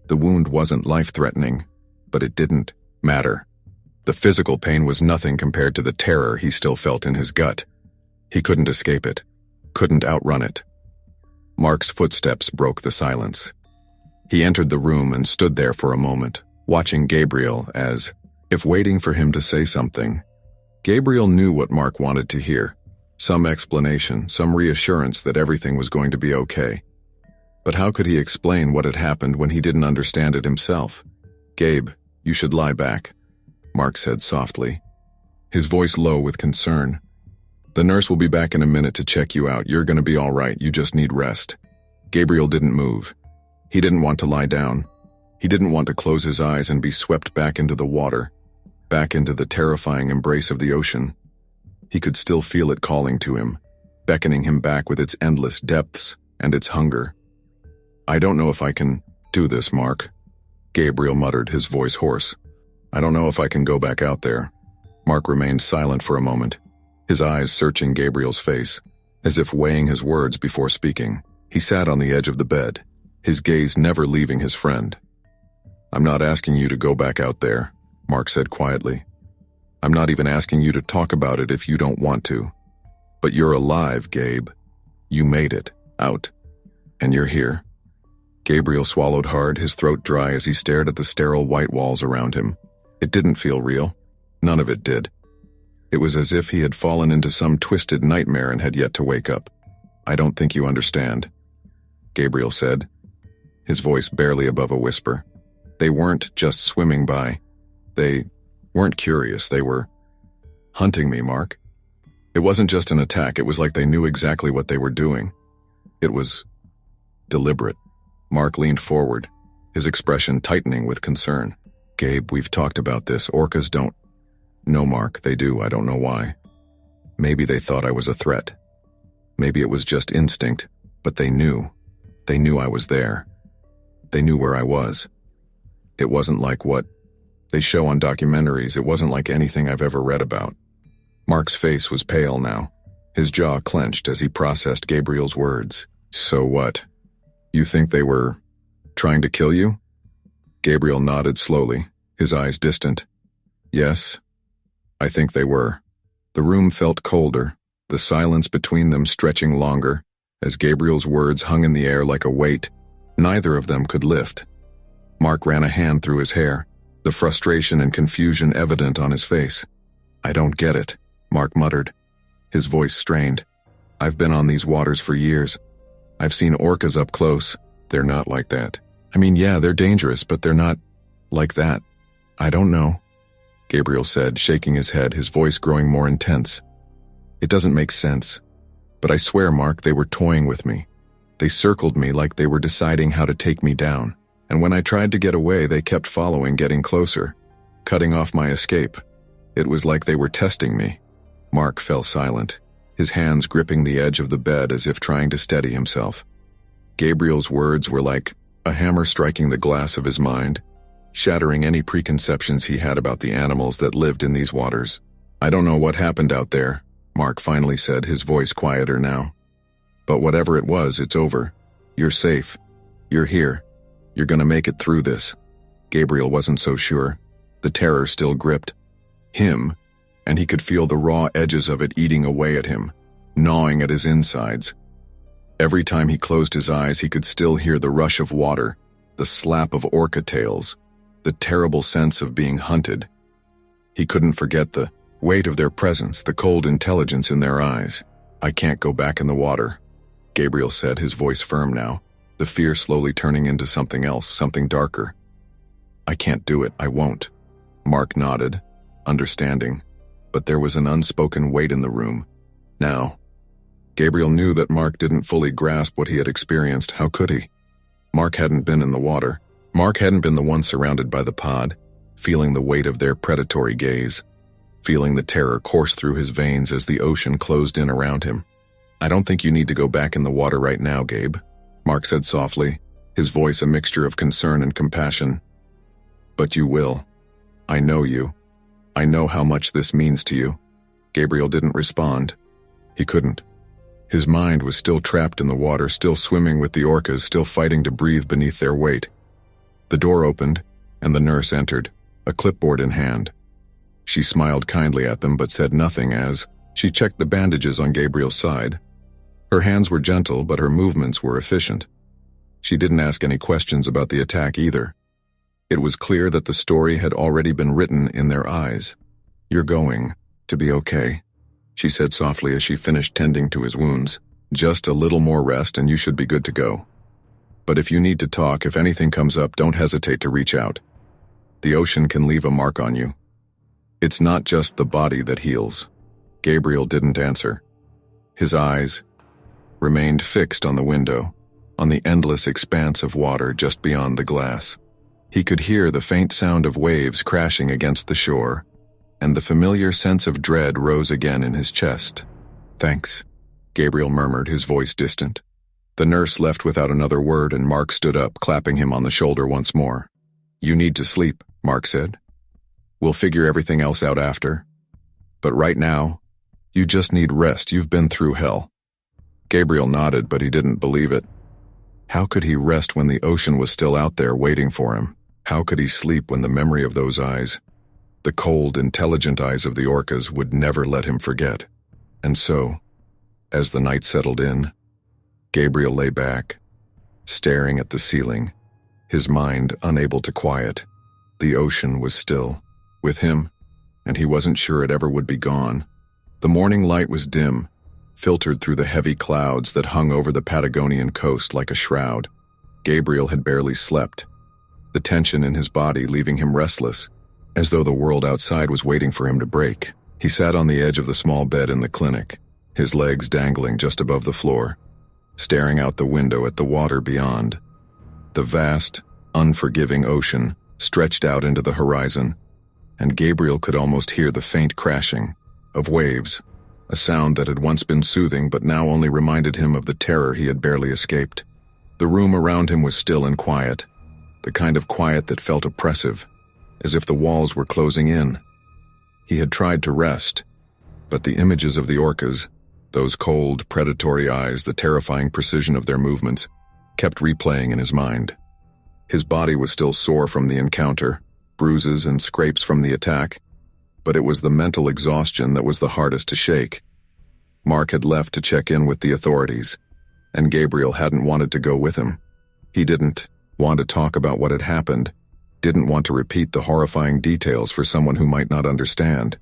The wound wasn't life-threatening, but it didn't matter. The physical pain was nothing compared to the terror he still felt in his gut. He couldn't escape it, couldn't outrun it. Mark's footsteps broke the silence. He entered the room and stood there for a moment, watching Gabriel as if waiting for him to say something. Gabriel knew what Mark wanted to hear, some explanation, some reassurance that everything was going to be okay. But how could he explain what had happened when he didn't understand it himself? "Gabe, you should lie back," Mark said softly, his voice low with concern. "The nurse will be back in a minute to check you out. You're going to be all right. You just need rest." Gabriel didn't move. He didn't want to lie down. He didn't want to close his eyes and be swept back into the water, back into the terrifying embrace of the ocean. He could still feel it calling to him, beckoning him back with its endless depths and its hunger. "I don't know if I can do this, Mark," Gabriel muttered, his voice hoarse. "I don't know if I can go back out there." Mark remained silent for a moment, his eyes searching Gabriel's face, as if weighing his words before speaking. He sat on the edge of the bed, his gaze never leaving his friend. "I'm not asking you to go back out there," Mark said quietly. "I'm not even asking you to talk about it if you don't want to. But you're alive, Gabe. You made it out. And you're here." Gabriel swallowed hard, his throat dry as he stared at the sterile white walls around him. It didn't feel real. None of it did. It was as if he had fallen into some twisted nightmare and had yet to wake up. "I don't think you understand," Gabriel said, his voice barely above a whisper. "They weren't just swimming by. They weren't curious. They were hunting me, Mark. It wasn't just an attack. It was like they knew exactly what they were doing. It was deliberate." Mark leaned forward, his expression tightening with concern. "Gabe, we've talked about this. Orcas don't." "No, Mark, they do. I don't know why. Maybe they thought I was a threat. Maybe it was just instinct, but they knew. They knew I was there. They knew where I was. It wasn't like what they show on documentaries. It wasn't like anything I've ever read about." Mark's face was pale now, his jaw clenched as he processed Gabriel's words. "So what? You think they were trying to kill you?" Gabriel nodded slowly, his eyes distant. "Yes, I think they were." The room felt colder, the silence between them stretching longer, as Gabriel's words hung in the air like a weight neither of them could lift. Mark ran a hand through his hair, the frustration and confusion evident on his face. "I don't get it," Mark muttered, his voice strained. "I've been on these waters for years. I've seen orcas up close. They're not like that. I mean, yeah, they're dangerous, but they're not like that." "I don't know," Gabriel said, shaking his head, his voice growing more intense. "It doesn't make sense. But I swear, Mark, they were toying with me. They circled me like they were deciding how to take me down. And when I tried to get away, they kept following, getting closer, cutting off my escape. It was like they were testing me." Mark fell silent, his hands gripping the edge of the bed as if trying to steady himself. Gabriel's words were like a hammer striking the glass of his mind, shattering any preconceptions he had about the animals that lived in these waters. "I don't know what happened out there," Mark finally said, his voice quieter now. "But whatever it was, it's over. You're safe. You're here. You're gonna make it through this." Gabriel wasn't so sure. The terror still gripped him, and he could feel the raw edges of it eating away at him, gnawing at his insides. Every time he closed his eyes, he could still hear the rush of water, the slap of orca tails, the terrible sense of being hunted. He couldn't forget the weight of their presence, the cold intelligence in their eyes. "I can't go back in the water," Gabriel said, his voice firm now, the fear slowly turning into something else, something darker. "I can't do it. I won't." Mark nodded, understanding, but there was an unspoken weight in the room. Now, Gabriel knew that Mark didn't fully grasp what he had experienced. How could he? Mark hadn't been in the water. Mark hadn't been the one surrounded by the pod, feeling the weight of their predatory gaze, feeling the terror course through his veins as the ocean closed in around him. "I don't think you need to go back in the water right now, Gabe," Mark said softly, his voice a mixture of concern and compassion. "But you will. I know you. I know how much this means to you." Gabriel didn't respond. He couldn't. His mind was still trapped in the water, still swimming with the orcas, still fighting to breathe beneath their weight. The door opened, and the nurse entered, a clipboard in hand. She smiled kindly at them but said nothing as she checked the bandages on Gabriel's side. Her hands were gentle, but her movements were efficient. She didn't ask any questions about the attack either. It was clear that the story had already been written in their eyes. "You're going to be okay," she said softly as she finished tending to his wounds. "Just a little more rest and you should be good to go. But if you need to talk, if anything comes up, don't hesitate to reach out. The ocean can leave a mark on you. It's not just the body that heals." Gabriel didn't answer. His eyes remained fixed on the window, on the endless expanse of water just beyond the glass. He could hear the faint sound of waves crashing against the shore, and the familiar sense of dread rose again in his chest. "Thanks," Gabriel murmured, his voice distant. The nurse left without another word, and Mark stood up, clapping him on the shoulder once more. "You need to sleep," Mark said. "We'll figure everything else out after. But right now, you just need rest. You've been through hell." Gabriel nodded, but he didn't believe it. How could he rest when the ocean was still out there waiting for him? How could he sleep when the memory of those eyes, the cold, intelligent eyes of the orcas, would never let him forget? And so, as the night settled in, Gabriel lay back, staring at the ceiling, his mind unable to quiet. The ocean was still, with him, and he wasn't sure it ever would be gone. The morning light was dim, filtered through the heavy clouds that hung over the Patagonian coast like a shroud. Gabriel had barely slept, the tension in his body leaving him restless, as though the world outside was waiting for him to break. He sat on the edge of the small bed in the clinic, his legs dangling just above the floor, staring out the window at the water beyond. The vast, unforgiving ocean stretched out into the horizon, and Gabriel could almost hear the faint crashing of waves, a sound that had once been soothing but now only reminded him of the terror he had barely escaped. The room around him was still and quiet, the kind of quiet that felt oppressive, as if the walls were closing in. He had tried to rest, but the images of the orcas, those cold, predatory eyes, the terrifying precision of their movements, kept replaying in his mind. His body was still sore from the encounter, bruises and scrapes from the attack, but it was the mental exhaustion that was the hardest to shake. Mark had left to check in with the authorities, and Gabriel hadn't wanted to go with him. He didn't want to talk about what had happened, didn't want to repeat the horrifying details for someone who might not understand.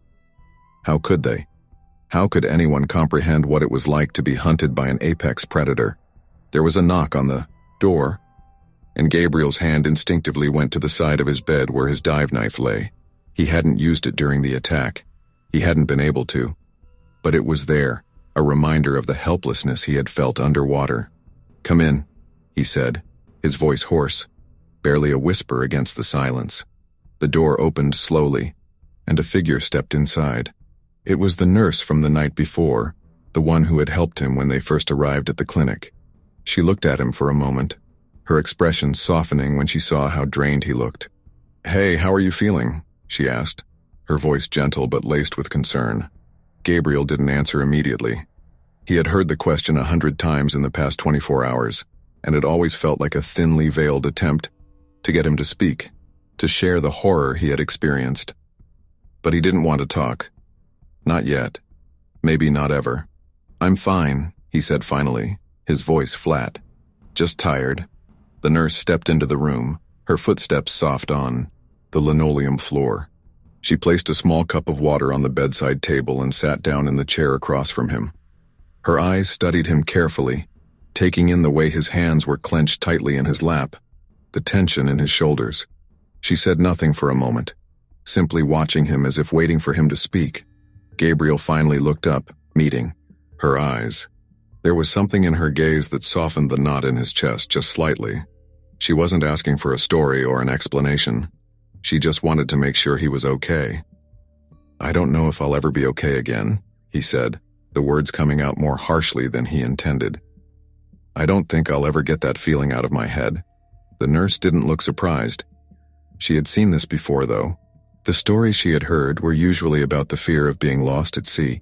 How could they? How could anyone comprehend what it was like to be hunted by an apex predator? There was a knock on the door, and Gabriel's hand instinctively went to the side of his bed where his dive knife lay. He hadn't used it during the attack. He hadn't been able to. But it was there, a reminder of the helplessness he had felt underwater. "Come in," he said, his voice hoarse, barely a whisper against the silence. The door opened slowly, and a figure stepped inside. It was the nurse from the night before, the one who had helped him when they first arrived at the clinic. She looked at him for a moment, her expression softening when she saw how drained he looked. "Hey, how are you feeling?" she asked, her voice gentle but laced with concern. Gabriel didn't answer immediately. He had heard the question 100 times in the past 24 hours, and it always felt like a thinly veiled attempt to get him to speak, to share the horror he had experienced. But he didn't want to talk. Not yet. Maybe not ever. "I'm fine," he said finally, his voice flat. "Just tired." The nurse stepped into the room, her footsteps soft on the linoleum floor. She placed a small cup of water on the bedside table and sat down in the chair across from him. Her eyes studied him carefully, taking in the way his hands were clenched tightly in his lap, the tension in his shoulders. She said nothing for a moment, simply watching him as if waiting for him to speak. Gabriel finally looked up, meeting her eyes. There was something in her gaze that softened the knot in his chest just slightly. She wasn't asking for a story or an explanation. She just wanted to make sure he was okay. "I don't know if I'll ever be okay again," he said, the words coming out more harshly than he intended. "I don't think I'll ever get that feeling out of my head." The nurse didn't look surprised. She had seen this before, though. The stories she had heard were usually about the fear of being lost at sea,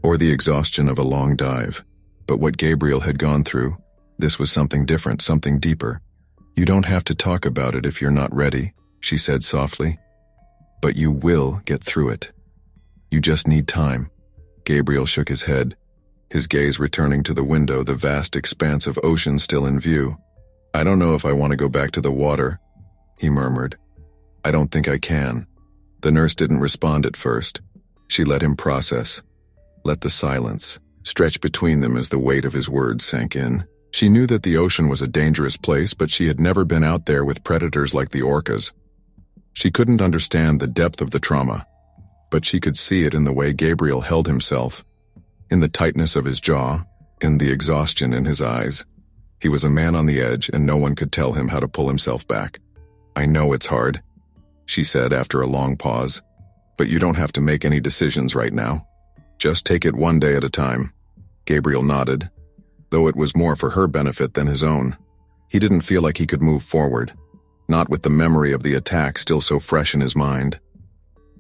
or the exhaustion of a long dive. But what Gabriel had gone through, this was something different, something deeper. "You don't have to talk about it if you're not ready," she said softly. "But you will get through it. You just need time." Gabriel shook his head, his gaze returning to the window, the vast expanse of ocean still in view. "I don't know if I want to go back to the water," he murmured. "I don't think I can." The nurse didn't respond at first. She let him process, let the silence stretch between them as the weight of his words sank in. She knew that the ocean was a dangerous place, but she had never been out there with predators like the orcas. She couldn't understand the depth of the trauma, but she could see it in the way Gabriel held himself, in the tightness of his jaw, in the exhaustion in his eyes. He was a man on the edge, and no one could tell him how to pull himself back. "I know it's hard," she said after a long pause, "but you don't have to make any decisions right now. Just take it one day at a time." Gabriel nodded, though it was more for her benefit than his own. He didn't feel like he could move forward, not with the memory of the attack still so fresh in his mind.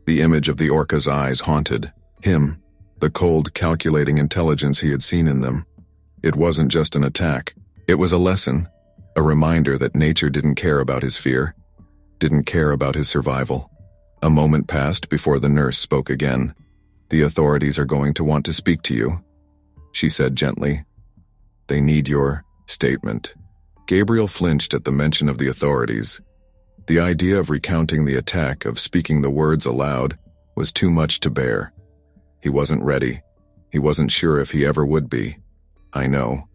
The image of the orca's eyes haunted him, the cold, calculating intelligence he had seen in them. It wasn't just an attack. It was a lesson, a reminder that nature didn't care about his fear, didn't care about his survival. A moment passed before the nurse spoke again. "The authorities are going to want to speak to you," she said gently. "They need your statement." Gabriel flinched at the mention of the authorities. The idea of recounting the attack, of speaking the words aloud, was too much to bear. He wasn't ready. He wasn't sure if he ever would be. "I know,"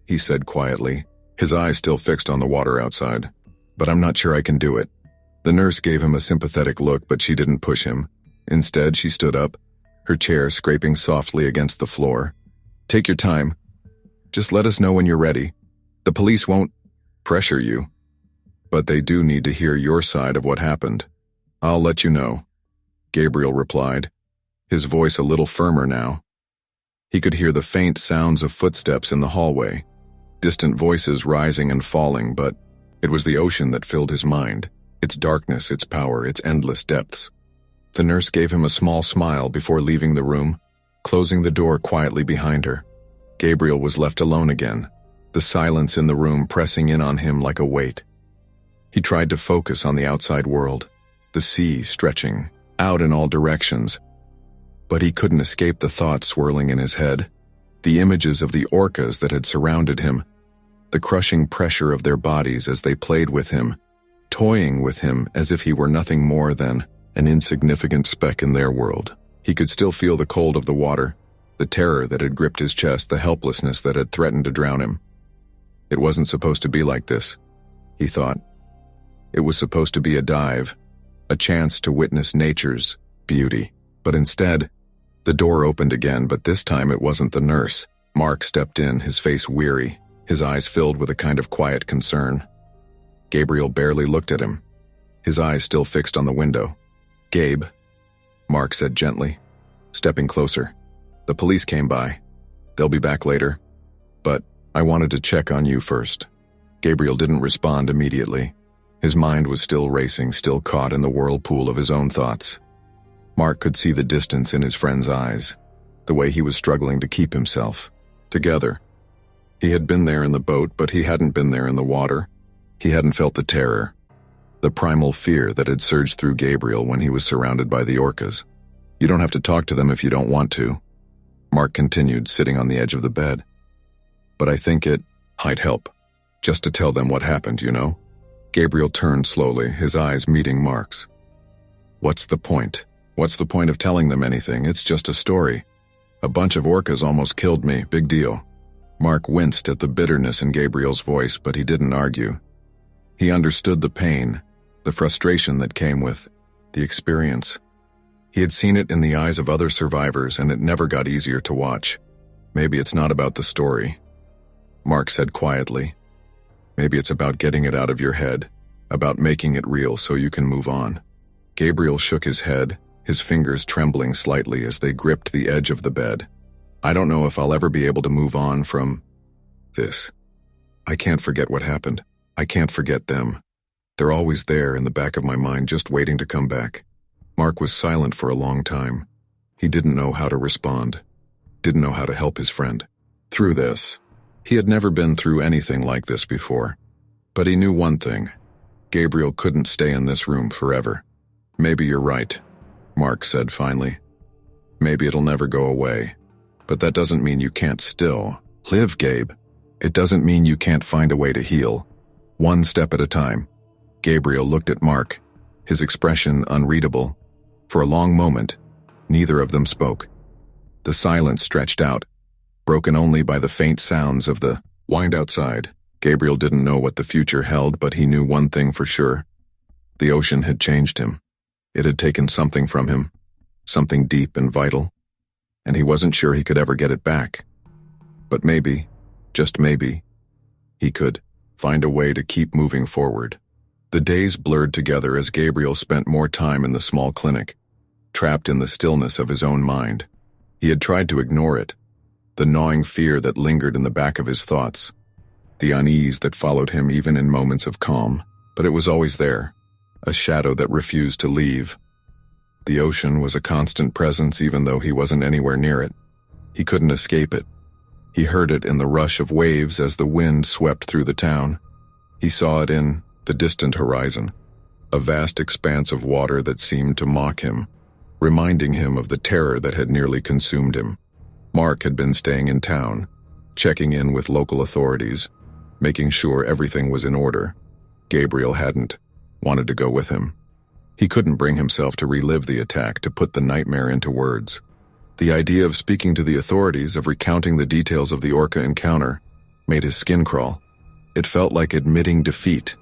he said quietly, his eyes still fixed on the water outside. "But I'm not sure I can do it." The nurse gave him a sympathetic look, but she didn't push him. Instead, she stood up, her chair scraping softly against the floor. "Take your time. Just let us know when you're ready. The police won't pressure you, but they do need to hear your side of what happened. I'll let you know," Gabriel replied, his voice a little firmer now. He could hear the faint sounds of footsteps in the hallway, distant voices rising and falling, but it was the ocean that filled his mind, its darkness, its power, its endless depths. The nurse gave him a small smile before leaving the room, closing the door quietly behind her. Gabriel was left alone again, the silence in the room pressing in on him like a weight. He tried to focus on the outside world, the sea stretching out in all directions, but he couldn't escape the thoughts swirling in his head, the images of the orcas that had surrounded him, the crushing pressure of their bodies as they played with him, toying with him as if he were nothing more than an insignificant speck in their world. He could still feel the cold of the water, the terror that had gripped his chest, the helplessness that had threatened to drown him. It wasn't supposed to be like this, he thought. It was supposed to be a dive, a chance to witness nature's beauty. But instead, the door opened again, but this time it wasn't the nurse. Mark stepped in, his face weary, his eyes filled with a kind of quiet concern. Gabriel barely looked at him, his eyes still fixed on the window. "Gabe," Mark said gently, stepping closer. "The police came by. They'll be back later. But I wanted to check on you first." Gabriel didn't respond immediately. His mind was still racing, still caught in the whirlpool of his own thoughts. Mark could see the distance in his friend's eyes, the way he was struggling to keep himself together. He had been there in the boat, but he hadn't been there in the water. He hadn't felt the terror, the primal fear that had surged through Gabriel when he was surrounded by the orcas. "You don't have to talk to them if you don't want to," Mark continued, sitting on the edge of the bed. "But I think it might help, just to tell them what happened, you know?" Gabriel turned slowly, his eyes meeting Mark's. "What's the point? What's the point of telling them anything? It's just a story. A bunch of orcas almost killed me, big deal." Mark winced at the bitterness in Gabriel's voice, but he didn't argue. He understood the pain, the frustration that came with the experience. He had seen it in the eyes of other survivors, and it never got easier to watch. Maybe it's not about the story, Mark said quietly. Maybe it's about getting it out of your head, about making it real so you can move on. Gabriel shook his head, his fingers trembling slightly as they gripped the edge of the bed. I don't know if I'll ever be able to move on from this. I can't forget what happened. I can't forget them. They're always there in the back of my mind, just waiting to come back. Mark was silent for a long time. He didn't know how to respond, didn't know how to help his friend through this. He had never been through anything like this before. But he knew one thing. Gabriel couldn't stay in this room forever. Maybe you're right, Mark said finally. Maybe it'll never go away. But that doesn't mean you can't still live, Gabe. It doesn't mean you can't find a way to heal. One step at a time. Gabriel looked at Mark, his expression unreadable. For a long moment, neither of them spoke. The silence stretched out, broken only by the faint sounds of the wind outside. Gabriel didn't know what the future held, but he knew one thing for sure. The ocean had changed him. It had taken something from him, something deep and vital, and he wasn't sure he could ever get it back. But maybe, just maybe, he could find a way to keep moving forward. The days blurred together as Gabriel spent more time in the small clinic, trapped in the stillness of his own mind. He had tried to ignore it, the gnawing fear that lingered in the back of his thoughts, the unease that followed him even in moments of calm, but it was always there, a shadow that refused to leave. The ocean was a constant presence even though he wasn't anywhere near it. He couldn't escape it. He heard it in the rush of waves as the wind swept through the town. He saw it in the distant horizon, a vast expanse of water that seemed to mock him, reminding him of the terror that had nearly consumed him. Mark had been staying in town, checking in with local authorities, making sure everything was in order. Gabriel hadn't wanted to go with him. He couldn't bring himself to relive the attack, to put the nightmare into words. The idea of speaking to the authorities, of recounting the details of the Orca encounter, made his skin crawl. It felt like admitting defeat,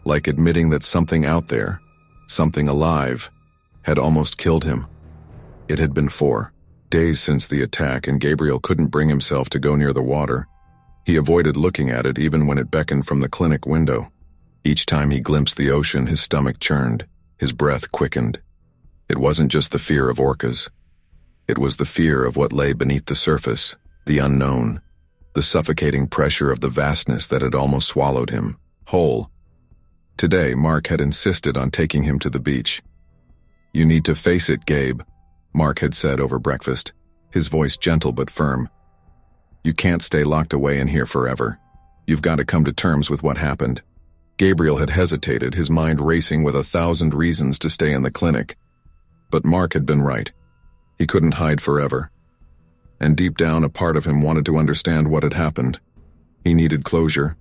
like admitting that something out there, something alive, had almost killed him. It had been 4 days since the attack, and Gabriel couldn't bring himself to go near the water. He avoided looking at it even when it beckoned from the clinic window. Each time he glimpsed the ocean, his stomach churned, his breath quickened. It wasn't just the fear of orcas. It was the fear of what lay beneath the surface, the unknown, the suffocating pressure of the vastness that had almost swallowed him whole. Today, Mark had insisted on taking him to the beach. "You need to face it, Gabe," Mark had said over breakfast, his voice gentle but firm. "You can't stay locked away in here forever. You've got to come to terms with what happened." Gabriel had hesitated, his mind racing with 1,000 reasons to stay in the clinic. But Mark had been right. He couldn't hide forever. And deep down, a part of him wanted to understand what had happened. He needed closure.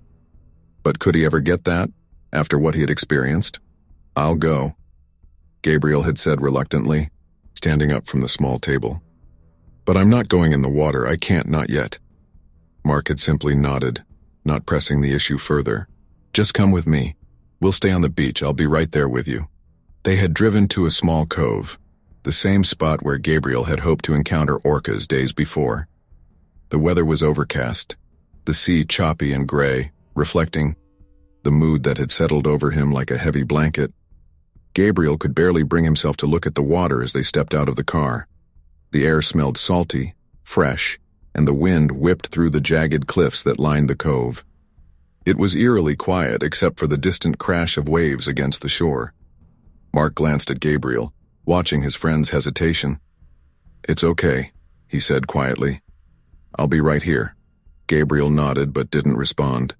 But could he ever get that, after what he had experienced? "I'll go," Gabriel had said reluctantly, standing up from the small table. "But I'm not going in the water. I can't, not yet." Mark had simply nodded, not pressing the issue further. "Just come with me. We'll stay on the beach. I'll be right there with you." They had driven to a small cove, the same spot where Gabriel had hoped to encounter orcas days before. The weather was overcast, the sea choppy and gray, reflecting the mood that had settled over him like a heavy blanket. Gabriel could barely bring himself to look at the water as they stepped out of the car. The air smelled salty, fresh, and the wind whipped through the jagged cliffs that lined the cove. It was eerily quiet except for the distant crash of waves against the shore. Mark glanced at Gabriel, watching his friend's hesitation. "It's okay," he said quietly. "I'll be right here." Gabriel nodded but didn't respond.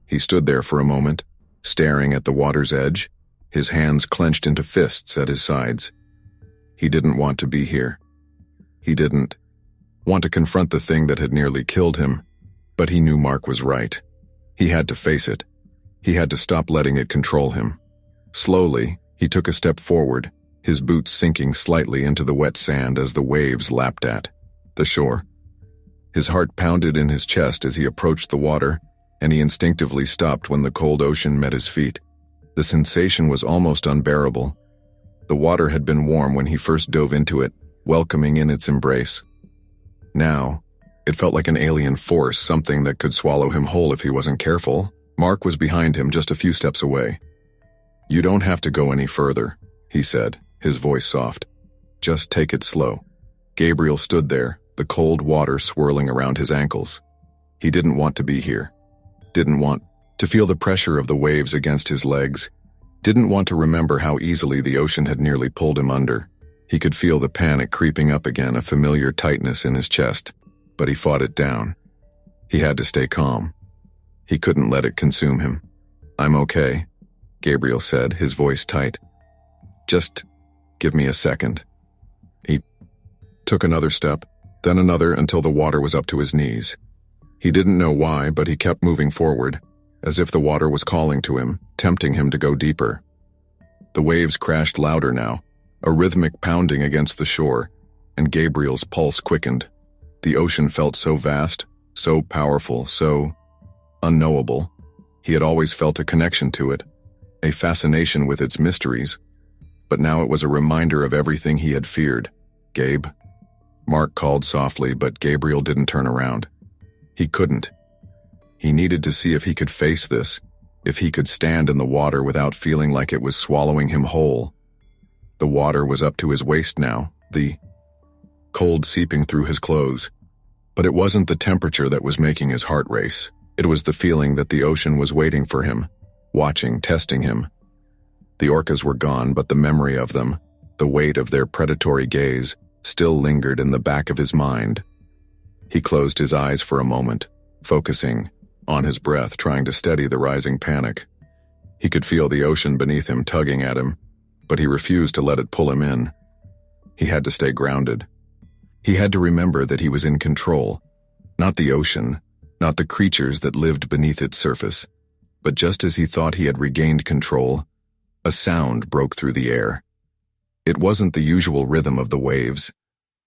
He stood there for a moment, staring at the water's edge, his hands clenched into fists at his sides. He didn't want to be here. He didn't want to confront the thing that had nearly killed him, but he knew Mark was right. He had to face it. He had to stop letting it control him. Slowly, he took a step forward, his boots sinking slightly into the wet sand as the waves lapped at the shore. His heart pounded in his chest as he approached the water, and he instinctively stopped when the cold ocean met his feet. The sensation was almost unbearable. The water had been warm when he first dove into it, welcoming in its embrace. Now, It felt like an alien force, something that could swallow him whole if he wasn't careful. Mark was behind him, just a few steps away. "You don't have to go any further," he said, his voice soft. "Just take it slow." Gabriel stood there, the cold water swirling around his ankles. He didn't want to be here. Didn't want to feel the pressure of the waves against his legs. Didn't want to remember how easily the ocean had nearly pulled him under. He could feel the panic creeping up again, a familiar tightness in his chest, but he fought it down. He had to stay calm. He couldn't let it consume him. "I'm okay," Gabriel said, his voice tight. "Just give me a second." He took another step, then another, until the water was up to his knees. He didn't know why, but he kept moving forward, as if the water was calling to him, tempting him to go deeper. The waves crashed louder now, a rhythmic pounding against the shore, and Gabriel's pulse quickened. The ocean felt so vast, so powerful, so unknowable. He had always felt a connection to it, a fascination with its mysteries, but now it was a reminder of everything he had feared. "Gabe?" Mark called softly, but Gabriel didn't turn around. He couldn't. He needed to see if he could face this, if he could stand in the water without feeling like it was swallowing him whole. The water was up to his waist now, the cold seeping through his clothes. But it wasn't the temperature that was making his heart race. It was the feeling that the ocean was waiting for him, watching, testing him. The orcas were gone, but the memory of them, the weight of their predatory gaze, still lingered in the back of his mind. He closed his eyes for a moment, focusing on his breath, trying to steady the rising panic. He could feel the ocean beneath him tugging at him, but he refused to let it pull him in. He had to stay grounded. He had to remember that he was in control, not the ocean, not the creatures that lived beneath its surface. But just as he thought he had regained control, a sound broke through the air. It wasn't the usual rhythm of the waves.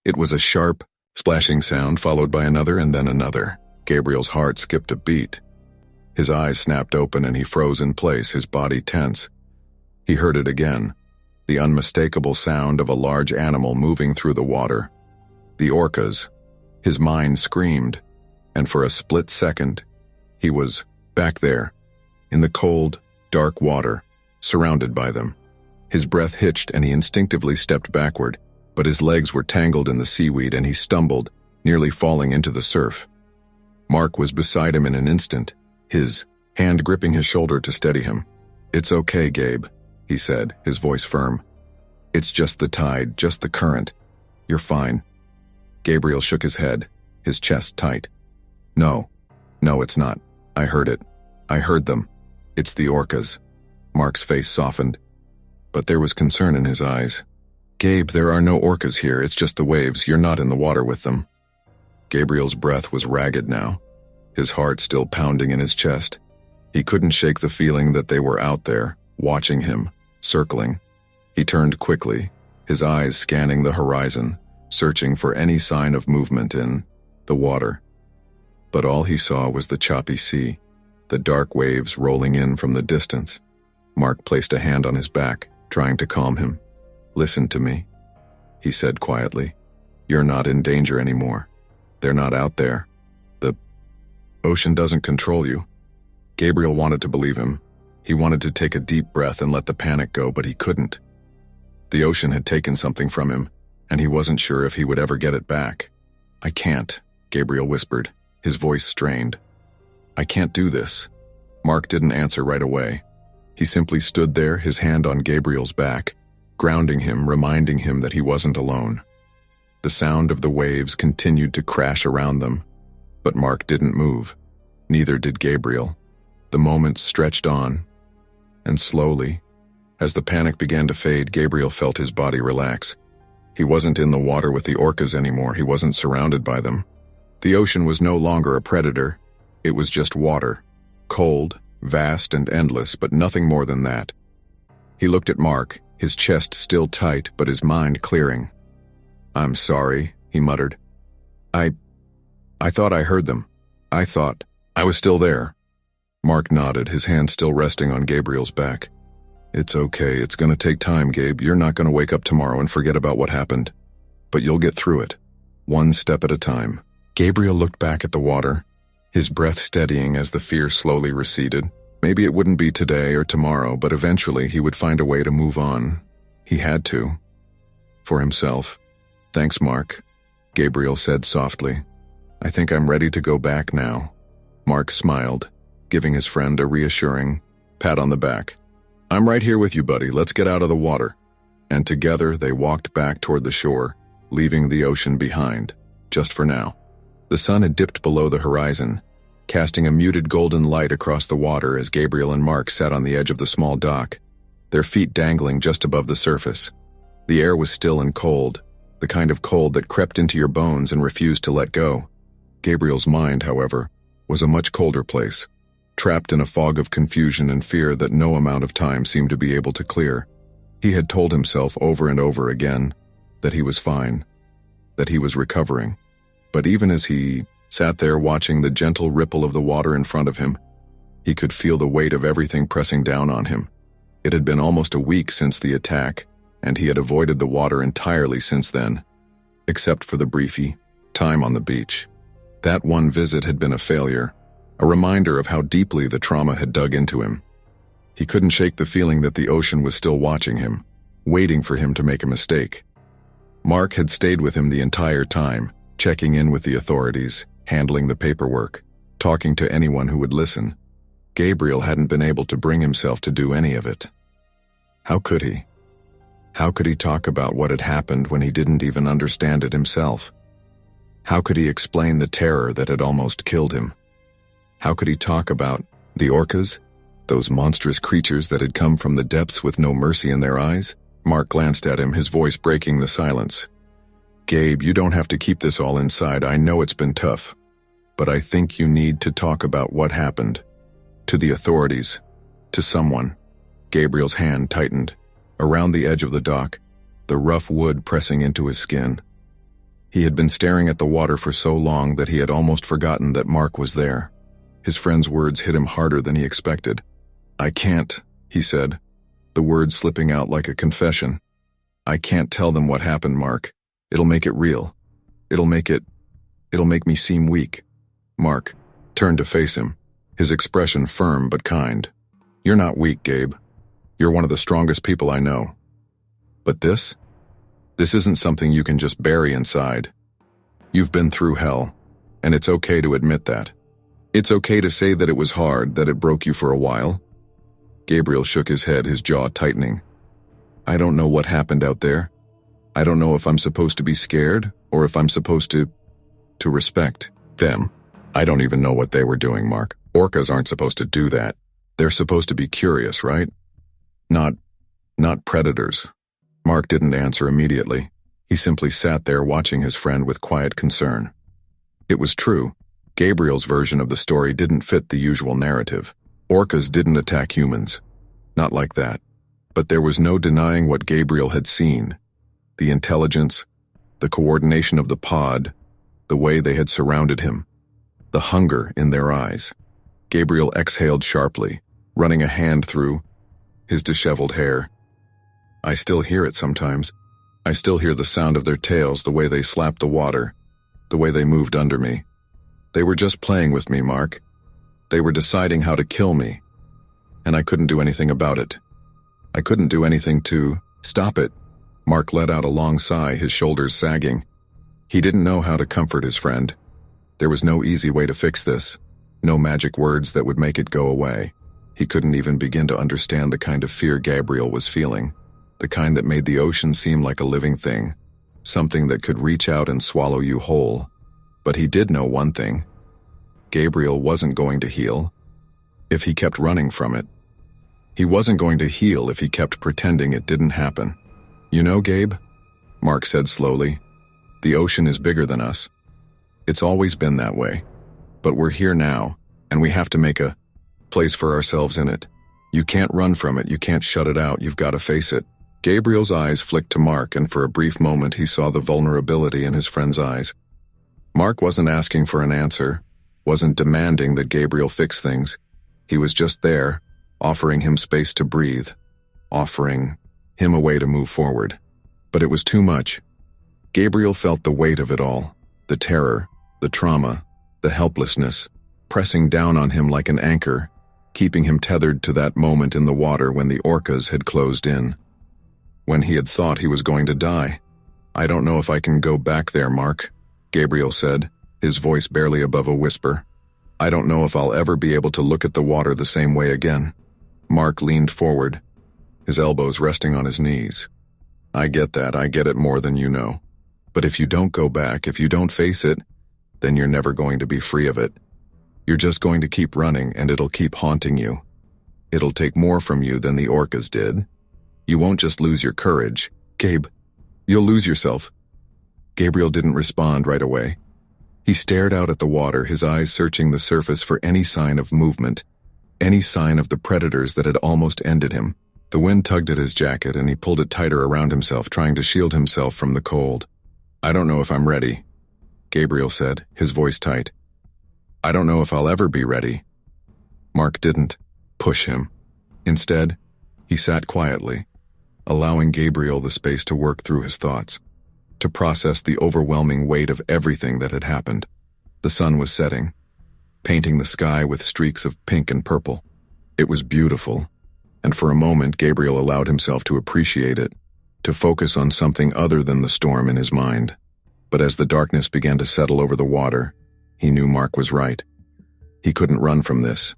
It was a sharp, splashing sound followed by another and then another. Gabriel's heart skipped a beat. His eyes snapped open and he froze in place, his body tense. He heard it again, the unmistakable sound of a large animal moving through the water. The orcas. His mind screamed, and for a split second, he was back there, in the cold, dark water, surrounded by them. His breath hitched and he instinctively stepped backward, but his legs were tangled in the seaweed and he stumbled, nearly falling into the surf. Mark was beside him in an instant, his hand gripping his shoulder to steady him. "It's okay, Gabe," he said, his voice firm. "It's just the tide, just the current. You're fine." Gabriel shook his head, his chest tight. No, it's not. I heard it. I heard them. It's the orcas." Mark's face softened, but there was concern in his eyes. "Gabe, there are no orcas here, it's just the waves. You're not in the water with them." Gabriel's breath was ragged now, his heart still pounding in his chest. He couldn't shake the feeling that they were out there, watching him, circling. He turned quickly, his eyes scanning the horizon, searching for any sign of movement in the water. But all he saw was the choppy sea, the dark waves rolling in from the distance. Mark placed a hand on his back, trying to calm him. "Listen to me," he said quietly. "You're not in danger anymore. They're not out there. The ocean doesn't control you." Gabriel wanted to believe him. He wanted to take a deep breath and let the panic go, but he couldn't. The ocean had taken something from him, and he wasn't sure if he would ever get it back. "I can't," Gabriel whispered, his voice strained. "I can't do this." Mark didn't answer right away. He simply stood there, his hand on Gabriel's back, grounding him, reminding him that he wasn't alone. The sound of the waves continued to crash around them, but Mark didn't move. Neither did Gabriel. The moments stretched on, and slowly, as the panic began to fade, Gabriel felt his body relax. He wasn't in the water with the orcas anymore. He wasn't surrounded by them. The ocean was no longer a predator. It was just water, cold, vast and endless, but nothing more than that. He looked at Mark, his chest still tight, but his mind clearing. "I'm sorry," he muttered. I thought I heard them. I thought I was still there." Mark nodded, his hand still resting on Gabriel's back. "It's okay. It's gonna take time, Gabe. You're not gonna wake up tomorrow and forget about what happened. But you'll get through it, one step at a time." Gabriel looked back at the water, his breath steadying as the fear slowly receded. Maybe it wouldn't be today or tomorrow, but eventually he would find a way to move on. He had to. For himself. "Thanks, Mark," Gabriel said softly. "I think I'm ready to go back now." Mark smiled, giving his friend a reassuring pat on the back. "I'm right here with you, buddy. Let's get out of the water." And together they walked back toward the shore, leaving the ocean behind, just for now. The sun had dipped below the horizon, casting a muted golden light across the water as Gabriel and Mark sat on the edge of the small dock, their feet dangling just above the surface. The air was still and cold, the kind of cold that crept into your bones and refused to let go. Gabriel's mind, however, was a much colder place, trapped in a fog of confusion and fear that no amount of time seemed to be able to clear. He had told himself over and over again that he was fine, that he was recovering. But even as he sat there watching the gentle ripple of the water in front of him, he could feel the weight of everything pressing down on him. It had been almost a week since the attack, and he had avoided the water entirely since then, except for the brief time on the beach. That one visit had been a failure, a reminder of how deeply the trauma had dug into him. He couldn't shake the feeling that the ocean was still watching him, waiting for him to make a mistake. Mark had stayed with him the entire time, checking in with the authorities, handling the paperwork, talking to anyone who would listen. Gabriel hadn't been able to bring himself to do any of it. How could he? How could he talk about what had happened when he didn't even understand it himself? How could he explain the terror that had almost killed him? How could he talk about the orcas, those monstrous creatures that had come from the depths with no mercy in their eyes? Mark glanced at him, his voice breaking the silence. "Gabe, you don't have to keep this all inside. I know it's been tough. But I think you need to talk about what happened. To the authorities. To someone." Gabriel's hand tightened. Around the edge of the dock, the rough wood pressing into his skin. He had been staring at the water for so long that he had almost forgotten that Mark was there. His friend's words hit him harder than he expected. "I can't," he said, the words slipping out like a confession. "I can't tell them what happened, Mark. It'll make it real. It'll make me seem weak." Mark turned to face him, his expression firm but kind. "You're not weak, Gabe. You're one of the strongest people I know. But this isn't something you can just bury inside. You've been through hell, and it's okay to admit that. It's okay to say that it was hard, that it broke you for a while." Gabriel shook his head, his jaw tightening. "I don't know what happened out there. I don't know if I'm supposed to be scared or if I'm supposed to respect them. I don't even know what they were doing, Mark. Orcas aren't supposed to do that. They're supposed to be curious, right? Not predators." Mark didn't answer immediately. He simply sat there watching his friend with quiet concern. It was true. Gabriel's version of the story didn't fit the usual narrative. Orcas didn't attack humans. Not like that. But there was no denying what Gabriel had seen. The intelligence, the coordination of the pod, the way they had surrounded him, the hunger in their eyes. Gabriel exhaled sharply, running a hand through his disheveled hair. "I still hear it sometimes. I still hear the sound of their tails, the way they slapped the water, the way they moved under me. They were just playing with me, Mark. They were deciding how to kill me. And I couldn't do anything about it. I couldn't do anything to stop it." Mark let out a long sigh, his shoulders sagging. He didn't know how to comfort his friend. There was no easy way to fix this, no magic words that would make it go away. He couldn't even begin to understand the kind of fear Gabriel was feeling, the kind that made the ocean seem like a living thing, something that could reach out and swallow you whole. But he did know one thing. Gabriel wasn't going to heal if he kept running from it. He wasn't going to heal if he kept pretending it didn't happen. "You know, Gabe," Mark said slowly, "the ocean is bigger than us. It's always been that way. But we're here now, and we have to make a place for ourselves in it. You can't run from it, you can't shut it out, you've got to face it." Gabriel's eyes flicked to Mark, and for a brief moment he saw the vulnerability in his friend's eyes. Mark wasn't asking for an answer, wasn't demanding that Gabriel fix things. He was just there, offering him space to breathe, offering him a way to move forward. But it was too much. Gabriel felt the weight of it all, the terror, The trauma, the helplessness, pressing down on him like an anchor, keeping him tethered to that moment in the water when the orcas had closed in. When he had thought he was going to die. "I don't know if I can go back there, Mark," Gabriel said, his voice barely above a whisper. "I don't know if I'll ever be able to look at the water the same way again." Mark leaned forward, his elbows resting on his knees. "I get that, I get it more than you know. But if you don't go back, if you don't face it, then you're never going to be free of it. You're just going to keep running and it'll keep haunting you. It'll take more from you than the orcas did. You won't just lose your courage. Gabe, you'll lose yourself." Gabriel didn't respond right away. He stared out at the water, his eyes searching the surface for any sign of movement, any sign of the predators that had almost ended him. The wind tugged at his jacket and he pulled it tighter around himself, trying to shield himself from the cold. "I don't know if I'm ready," Gabriel said, his voice tight. "I don't know if I'll ever be ready." Mark didn't push him. Instead, he sat quietly, allowing Gabriel the space to work through his thoughts, to process the overwhelming weight of everything that had happened. The sun was setting, painting the sky with streaks of pink and purple. It was beautiful, and for a moment Gabriel allowed himself to appreciate it, to focus on something other than the storm in his mind. But as the darkness began to settle over the water, he knew Mark was right. He couldn't run from this.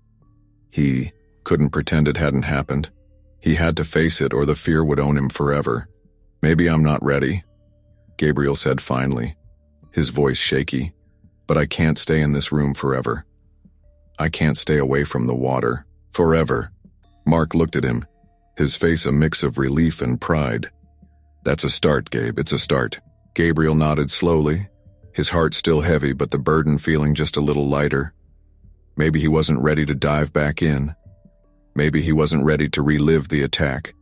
He couldn't pretend it hadn't happened. He had to face it or the fear would own him forever. "Maybe I'm not ready," Gabriel said finally, his voice shaky, "but I can't stay in this room forever. I can't stay away from the water, forever." Mark looked at him, his face a mix of relief and pride. "That's a start, Gabe, it's a start." Gabriel nodded slowly, his heart still heavy but the burden feeling just a little lighter. Maybe he wasn't ready to dive back in. Maybe he wasn't ready to relive the attack,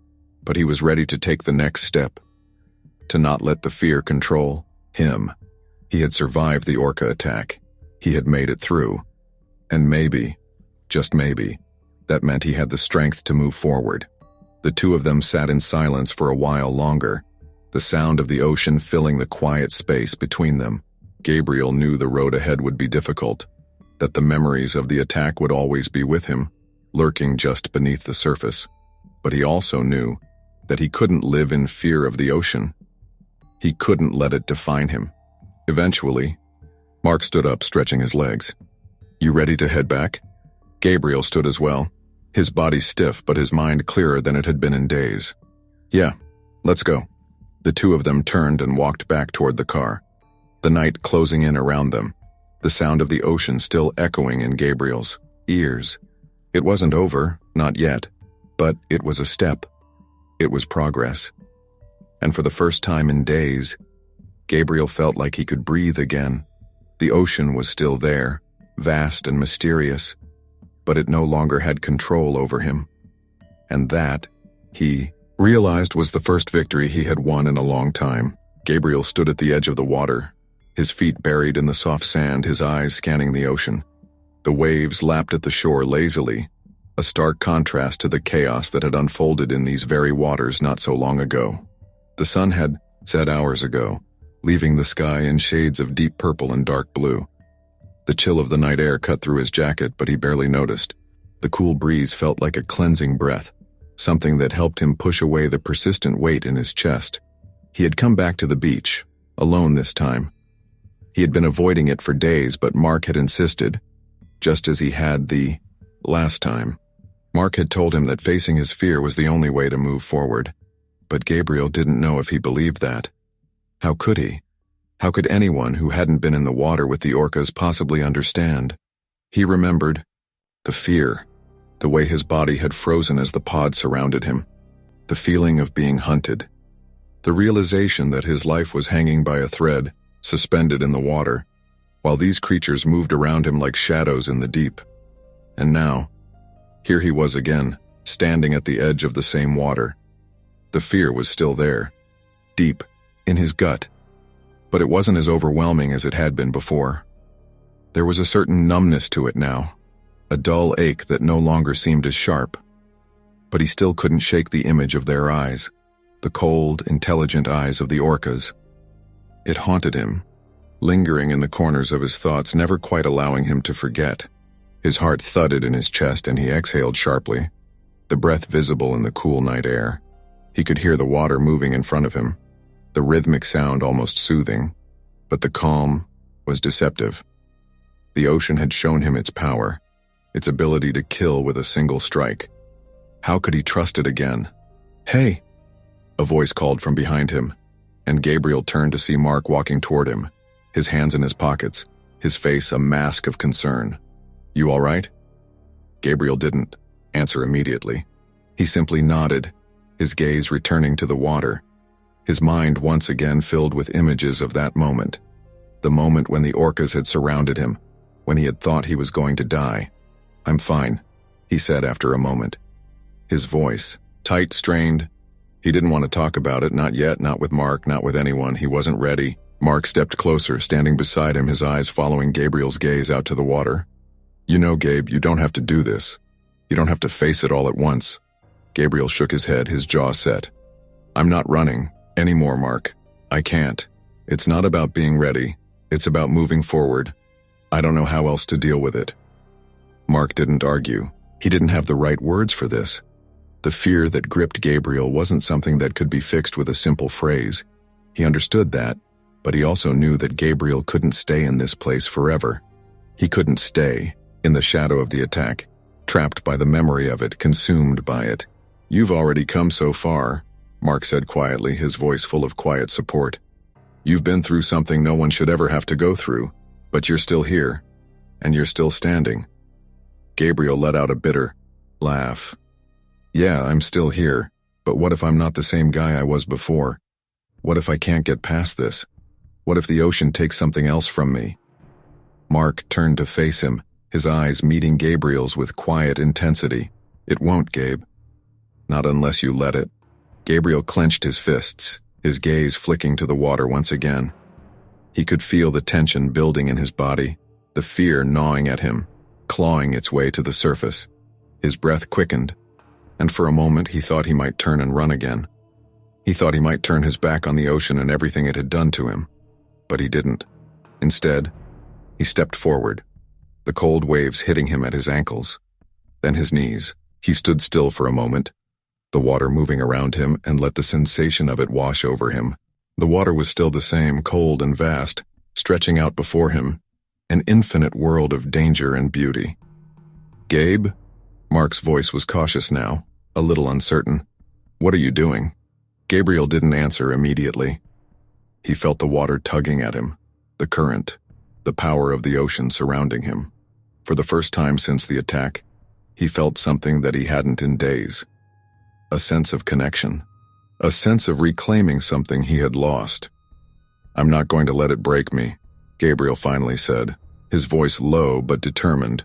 but he was ready to take the next step, to not let the fear control him. He had survived the Orca attack. He had made it through. And maybe, just maybe, that meant he had the strength to move forward. The two of them sat in silence for a while longer, the sound of the ocean filling the quiet space between them. Gabriel knew the road ahead would be difficult, that the memories of the attack would always be with him, lurking just beneath the surface. But he also knew that he couldn't live in fear of the ocean. He couldn't let it define him. Eventually, Mark stood up, stretching his legs. "You ready to head back?" Gabriel stood as well, his body stiff but his mind clearer than it had been in days. "Yeah, let's go." The two of them turned and walked back toward the car, the night closing in around them, the sound of the ocean still echoing in Gabriel's ears. It wasn't over, not yet, but it was a step. It was progress. And for the first time in days, Gabriel felt like he could breathe again. The ocean was still there, vast and mysterious, but it no longer had control over him. And that, he realized, was the first victory he had won in a long time. Gabriel stood at the edge of the water, his feet buried in the soft sand, his eyes scanning the ocean. The waves lapped at the shore lazily, a stark contrast to the chaos that had unfolded in these very waters not so long ago. The sun had set hours ago, leaving the sky in shades of deep purple and dark blue. The chill of the night air cut through his jacket, but he barely noticed. The cool breeze felt like a cleansing breath, something that helped him push away the persistent weight in his chest. He had come back to the beach, alone this time. He had been avoiding it for days, but Mark had insisted, just as he had the last time. Mark had told him that facing his fear was the only way to move forward, but Gabriel didn't know if he believed that. How could he? How could anyone who hadn't been in the water with the orcas possibly understand? He remembered the fear, the way his body had frozen as the pod surrounded him, the feeling of being hunted, the realization that his life was hanging by a thread, suspended in the water, while these creatures moved around him like shadows in the deep. And now, here he was again, standing at the edge of the same water. The fear was still there, deep, in his gut, but it wasn't as overwhelming as it had been before. There was a certain numbness to it now, a dull ache that no longer seemed as sharp. But he still couldn't shake the image of their eyes, the cold, intelligent eyes of the orcas. It haunted him, lingering in the corners of his thoughts, never quite allowing him to forget. His heart thudded in his chest and he exhaled sharply, the breath visible in the cool night air. He could hear the water moving in front of him, the rhythmic sound almost soothing, but the calm was deceptive. The ocean had shown him its power, its ability to kill with a single strike. How could he trust it again? "Hey!" A voice called from behind him, and Gabriel turned to see Mark walking toward him, his hands in his pockets, his face a mask of concern. "You all right?" Gabriel didn't answer immediately. He simply nodded, his gaze returning to the water, his mind once again filled with images of that moment, the moment when the orcas had surrounded him, when he had thought he was going to die. "I'm fine," he said after a moment. His voice, tight, strained. He didn't want to talk about it, not yet, not with Mark, not with anyone. He wasn't ready. Mark stepped closer, standing beside him, his eyes following Gabriel's gaze out to the water. "You know, Gabe, you don't have to do this. You don't have to face it all at once." Gabriel shook his head, his jaw set. "I'm not running anymore, Mark. I can't. It's not about being ready. It's about moving forward. I don't know how else to deal with it." Mark didn't argue. He didn't have the right words for this. The fear that gripped Gabriel wasn't something that could be fixed with a simple phrase. He understood that, but he also knew that Gabriel couldn't stay in this place forever. He couldn't stay in the shadow of the attack, trapped by the memory of it, consumed by it. "You've already come so far," Mark said quietly, his voice full of quiet support. "You've been through something no one should ever have to go through, but you're still here, and you're still standing." Gabriel let out a bitter laugh. "Yeah, I'm still here, but what if I'm not the same guy I was before? What if I can't get past this? What if the ocean takes something else from me?" Mark turned to face him, his eyes meeting Gabriel's with quiet intensity. "It won't, Gabe. Not unless you let it." Gabriel clenched his fists, his gaze flicking to the water once again. He could feel the tension building in his body, the fear gnawing at him, clawing its way to the surface. His breath quickened, and for a moment he thought he might turn and run again. He thought he might turn his back on the ocean and everything it had done to him. But he didn't. Instead, he stepped forward, the cold waves hitting him at his ankles, then his knees. He stood still for a moment, the water moving around him, and let the sensation of it wash over him. The water was still the same, cold and vast, stretching out before him, an infinite world of danger and beauty. "Gabe?" Mark's voice was cautious now, a little uncertain. "What are you doing?" Gabriel didn't answer immediately. He felt the water tugging at him, the current, the power of the ocean surrounding him. For the first time since the attack, he felt something that he hadn't in days. A sense of connection, a sense of reclaiming something he had lost. "I'm not going to let it break me," Gabriel finally said, his voice low but determined.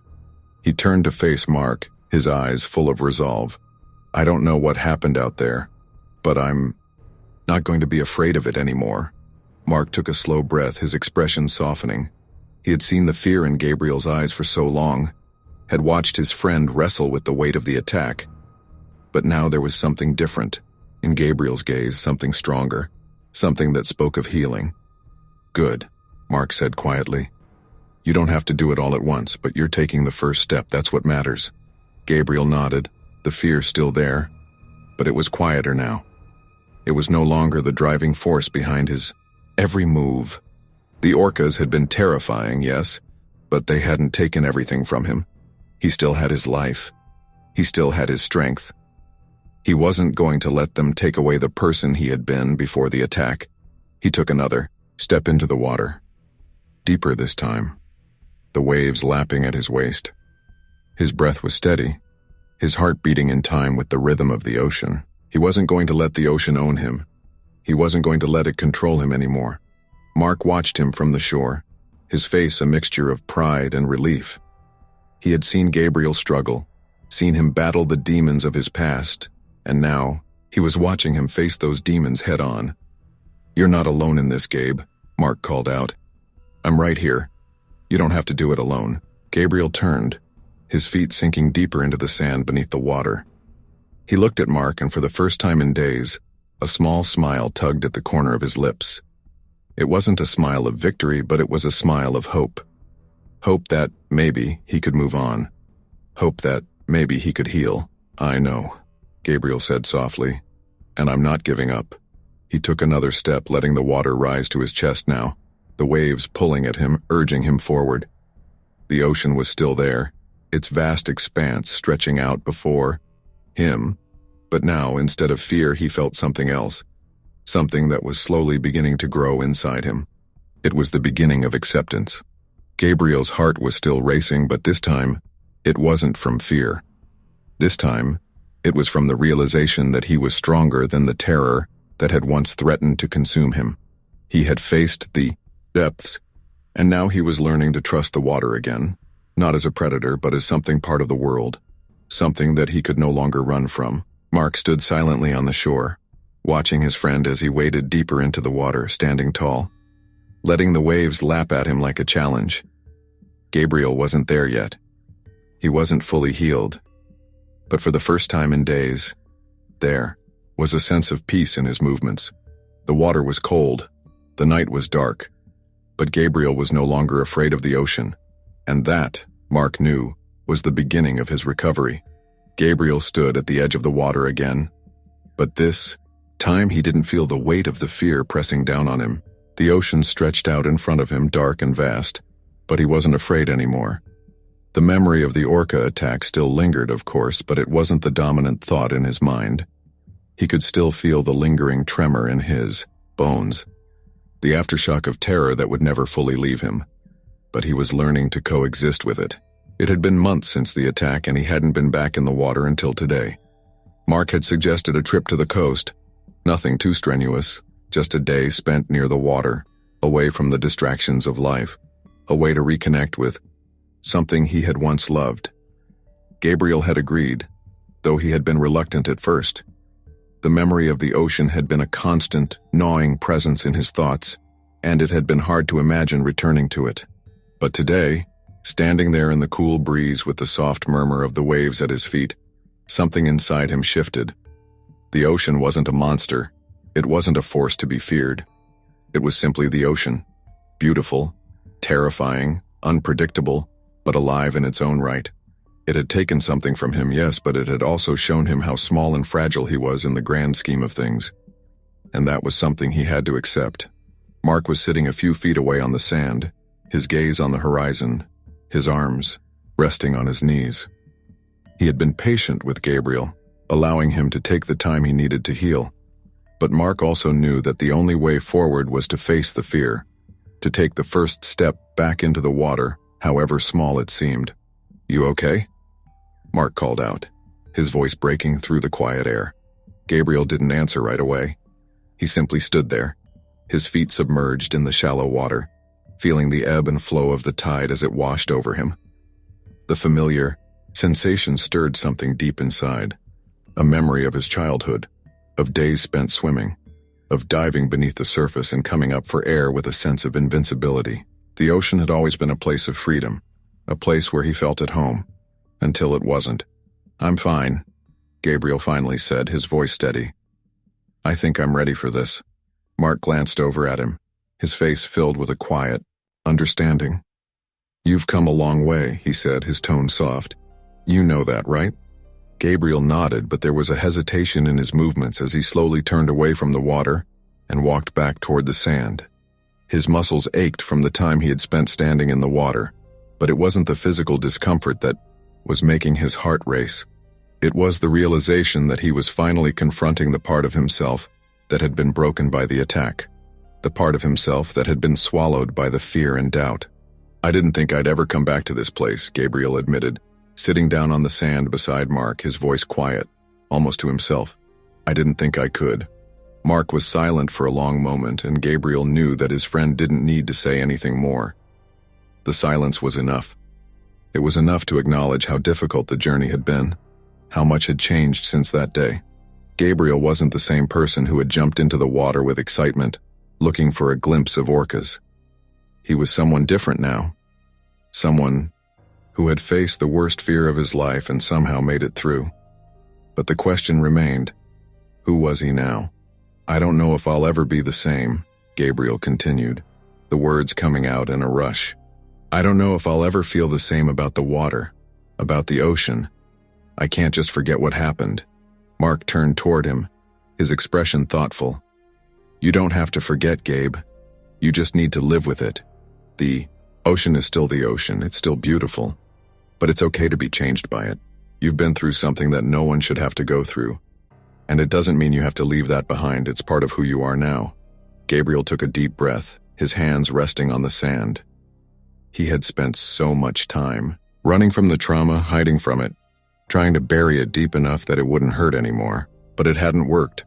He turned to face Mark, his eyes full of resolve. "I don't know what happened out there, but I'm not going to be afraid of it anymore." Mark took a slow breath, his expression softening. He had seen the fear in Gabriel's eyes for so long, had watched his friend wrestle with the weight of the attack. But now there was something different in Gabriel's gaze, something stronger, something that spoke of healing. "Good," Mark said quietly. "You don't have to do it all at once, but you're taking the first step. That's what matters." Gabriel nodded, the fear still there, but it was quieter now. It was no longer the driving force behind his every move. The orcas had been terrifying, yes, but they hadn't taken everything from him. He still had his life. He still had his strength. He wasn't going to let them take away the person he had been before the attack. He took another step into the water. Deeper this time, the waves lapping at his waist. His breath was steady, his heart beating in time with the rhythm of the ocean. He wasn't going to let the ocean own him. He wasn't going to let it control him anymore. Mark watched him from the shore, his face a mixture of pride and relief. He had seen Gabriel struggle, seen him battle the demons of his past, and now he was watching him face those demons head-on. "You're not alone in this, Gabe," Mark called out. "I'm right here. You don't have to do it alone." Gabriel turned, his feet sinking deeper into the sand beneath the water. He looked at Mark, and for the first time in days, a small smile tugged at the corner of his lips. It wasn't a smile of victory, but it was a smile of hope. Hope that maybe he could move on. Hope that maybe he could heal. "I know," Gabriel said softly, "and I'm not giving up." He took another step, letting the water rise to his chest now, the waves pulling at him, urging him forward. The ocean was still there, its vast expanse stretching out before him, but now, instead of fear, he felt something else, something that was slowly beginning to grow inside him. It was the beginning of acceptance. Gabriel's heart was still racing, but this time, it wasn't from fear. This time, it was from the realization that he was stronger than the terror that had once threatened to consume him. He had faced the depths, and now he was learning to trust the water again, not as a predator, but as something part of the world, something that he could no longer run from. Mark stood silently on the shore, watching his friend as he waded deeper into the water, standing tall, letting the waves lap at him like a challenge. Gabriel wasn't there yet. He wasn't fully healed. But for the first time in days, there was a sense of peace in his movements. The water was cold, the night was dark, but Gabriel was no longer afraid of the ocean, and that, Mark knew, was the beginning of his recovery. Gabriel stood at the edge of the water again, but this time he didn't feel the weight of the fear pressing down on him. The ocean stretched out in front of him, dark and vast, but he wasn't afraid anymore. The memory of the Orca attack still lingered, of course, but it wasn't the dominant thought in his mind. He could still feel the lingering tremor in his bones, the aftershock of terror that would never fully leave him. But he was learning to coexist with it. It had been months since the attack, and he hadn't been back in the water until today. Mark had suggested a trip to the coast. Nothing too strenuous, just a day spent near the water, away from the distractions of life, a way to reconnect with something he had once loved. Gabriel had agreed, though he had been reluctant at first. The memory of the ocean had been a constant, gnawing presence in his thoughts, and it had been hard to imagine returning to it. But today, standing there in the cool breeze with the soft murmur of the waves at his feet, something inside him shifted. The ocean wasn't a monster. It wasn't a force to be feared. It was simply the ocean. Beautiful, terrifying, unpredictable, but alive in its own right. It had taken something from him, yes, but it had also shown him how small and fragile he was in the grand scheme of things. And that was something he had to accept. Mark was sitting a few feet away on the sand, his gaze on the horizon, his arms resting on his knees. He had been patient with Gabriel, allowing him to take the time he needed to heal. But Mark also knew that the only way forward was to face the fear, to take the first step back into the water, however small it seemed. "You okay?" Mark called out, his voice breaking through the quiet air. Gabriel didn't answer right away. He simply stood there, his feet submerged in the shallow water, feeling the ebb and flow of the tide as it washed over him. The familiar sensation stirred something deep inside, a memory of his childhood, of days spent swimming, of diving beneath the surface and coming up for air with a sense of invincibility. The ocean had always been a place of freedom, a place where he felt at home, until it wasn't. "I'm fine," Gabriel finally said, his voice steady. "I think I'm ready for this." Mark glanced over at him, his face filled with a quiet understanding. "You've come a long way," he said, his tone soft. "You know that, right?" Gabriel nodded, but there was a hesitation in his movements as he slowly turned away from the water and walked back toward the sand. His muscles ached from the time he had spent standing in the water, but it wasn't the physical discomfort that was making his heart race. It was the realization that he was finally confronting the part of himself that had been broken by the attack, the part of himself that had been swallowed by the fear and doubt. "I didn't think I'd ever come back to this place," Gabriel admitted, sitting down on the sand beside Mark, his voice quiet, almost to himself. "I didn't think I could." Mark was silent for a long moment, and Gabriel knew that his friend didn't need to say anything more. The silence was enough. It was enough to acknowledge how difficult the journey had been, how much had changed since that day. Gabriel wasn't the same person who had jumped into the water with excitement, looking for a glimpse of orcas. He was someone different now. Someone who had faced the worst fear of his life and somehow made it through. But the question remained, who was he now? "I don't know if I'll ever be the same," Gabriel continued, the words coming out in a rush. I don't know if I'll ever feel the same about the water, about the ocean. I can't just forget what happened. Mark turned toward him, his expression thoughtful. You don't have to forget, Gabe. You just need to live with it. The ocean is still the ocean, it's still beautiful. But it's okay to be changed by it. You've been through something that no one should have to go through. And it doesn't mean you have to leave that behind, it's part of who you are now. Gabriel took a deep breath, his hands resting on the sand. He had spent so much time running from the trauma, hiding from it, trying to bury it deep enough that it wouldn't hurt anymore. But it hadn't worked.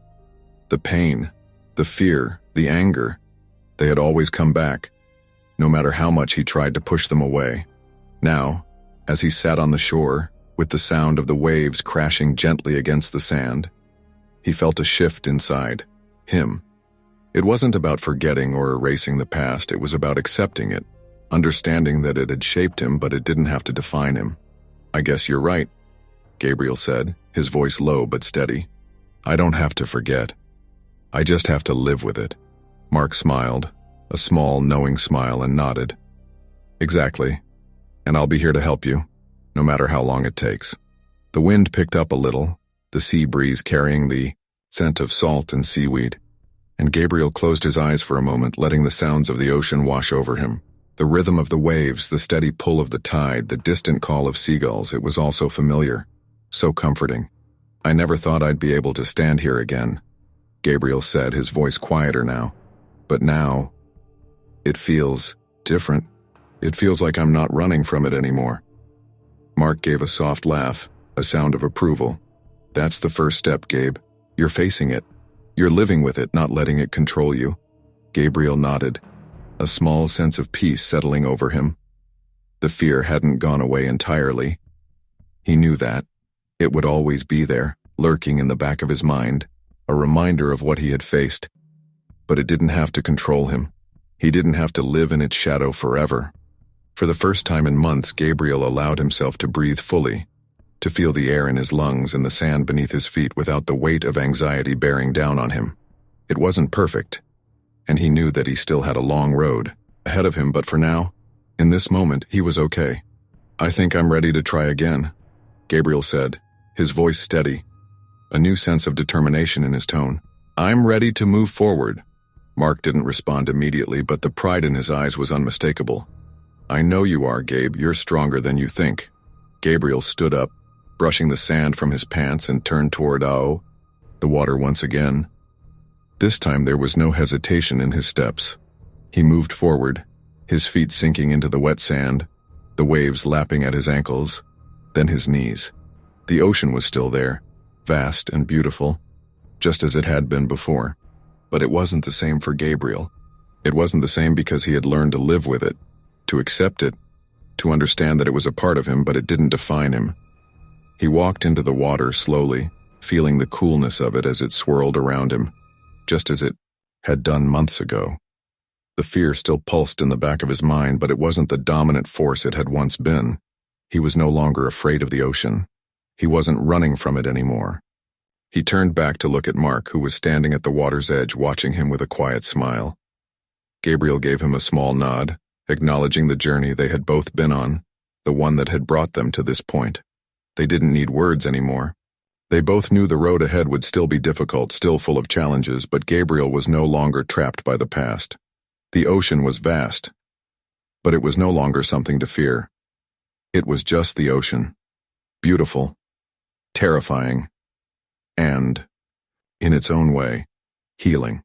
The pain, the fear, the anger, they had always come back, no matter how much he tried to push them away. Now, as he sat on the shore, with the sound of the waves crashing gently against the sand, he felt a shift inside him. It wasn't about forgetting or erasing the past, it was about accepting it, understanding that it had shaped him but it didn't have to define him. I guess you're right, Gabriel said, his voice low but steady. I don't have to forget. I just have to live with it. Mark smiled, a small, knowing smile, and nodded. Exactly. And I'll be here to help you, no matter how long it takes. The wind picked up a little, the sea breeze carrying the scent of salt and seaweed, and Gabriel closed his eyes for a moment, letting the sounds of the ocean wash over him. The rhythm of the waves, the steady pull of the tide, the distant call of seagulls, it was all so familiar, so comforting. I never thought I'd be able to stand here again, Gabriel said, his voice quieter now. But now, it feels different. It feels like I'm not running from it anymore. Mark gave a soft laugh, a sound of approval. That's the first step, Gabe. You're facing it. You're living with it, not letting it control you. Gabriel nodded, a small sense of peace settling over him. The fear hadn't gone away entirely. He knew that. It would always be there, lurking in the back of his mind, a reminder of what he had faced. But it didn't have to control him. He didn't have to live in its shadow forever. For the first time in months, Gabriel allowed himself to breathe fully, to feel the air in his lungs and the sand beneath his feet without the weight of anxiety bearing down on him. It wasn't perfect, and he knew that he still had a long road ahead of him, but for now, in this moment, he was okay. I think I'm ready to try again, Gabriel said, his voice steady, a new sense of determination in his tone. I'm ready to move forward. Mark didn't respond immediately, but the pride in his eyes was unmistakable. I know you are, Gabe. You're stronger than you think. Gabriel stood up, brushing the sand from his pants, and turned toward the water once again. This time there was no hesitation in his steps. He moved forward, his feet sinking into the wet sand, the waves lapping at his ankles, then his knees. The ocean was still there, vast and beautiful, just as it had been before. But it wasn't the same for Gabriel. It wasn't the same because he had learned to live with it, to accept it, to understand that it was a part of him, but it didn't define him. He walked into the water slowly, feeling the coolness of it as it swirled around him, just as it had done months ago. The fear still pulsed in the back of his mind, but it wasn't the dominant force it had once been. He was no longer afraid of the ocean. He wasn't running from it anymore. He turned back to look at Mark, who was standing at the water's edge watching him with a quiet smile. Gabriel gave him a small nod, acknowledging the journey they had both been on, the one that had brought them to this point. They didn't need words anymore. They both knew the road ahead would still be difficult, still full of challenges, but Gabriel was no longer trapped by the past. The ocean was vast, but it was no longer something to fear. It was just the ocean. Beautiful, terrifying, and, in its own way, healing.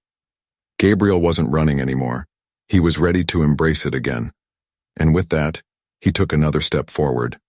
Gabriel wasn't running anymore. He was ready to embrace it again. And with that, he took another step forward.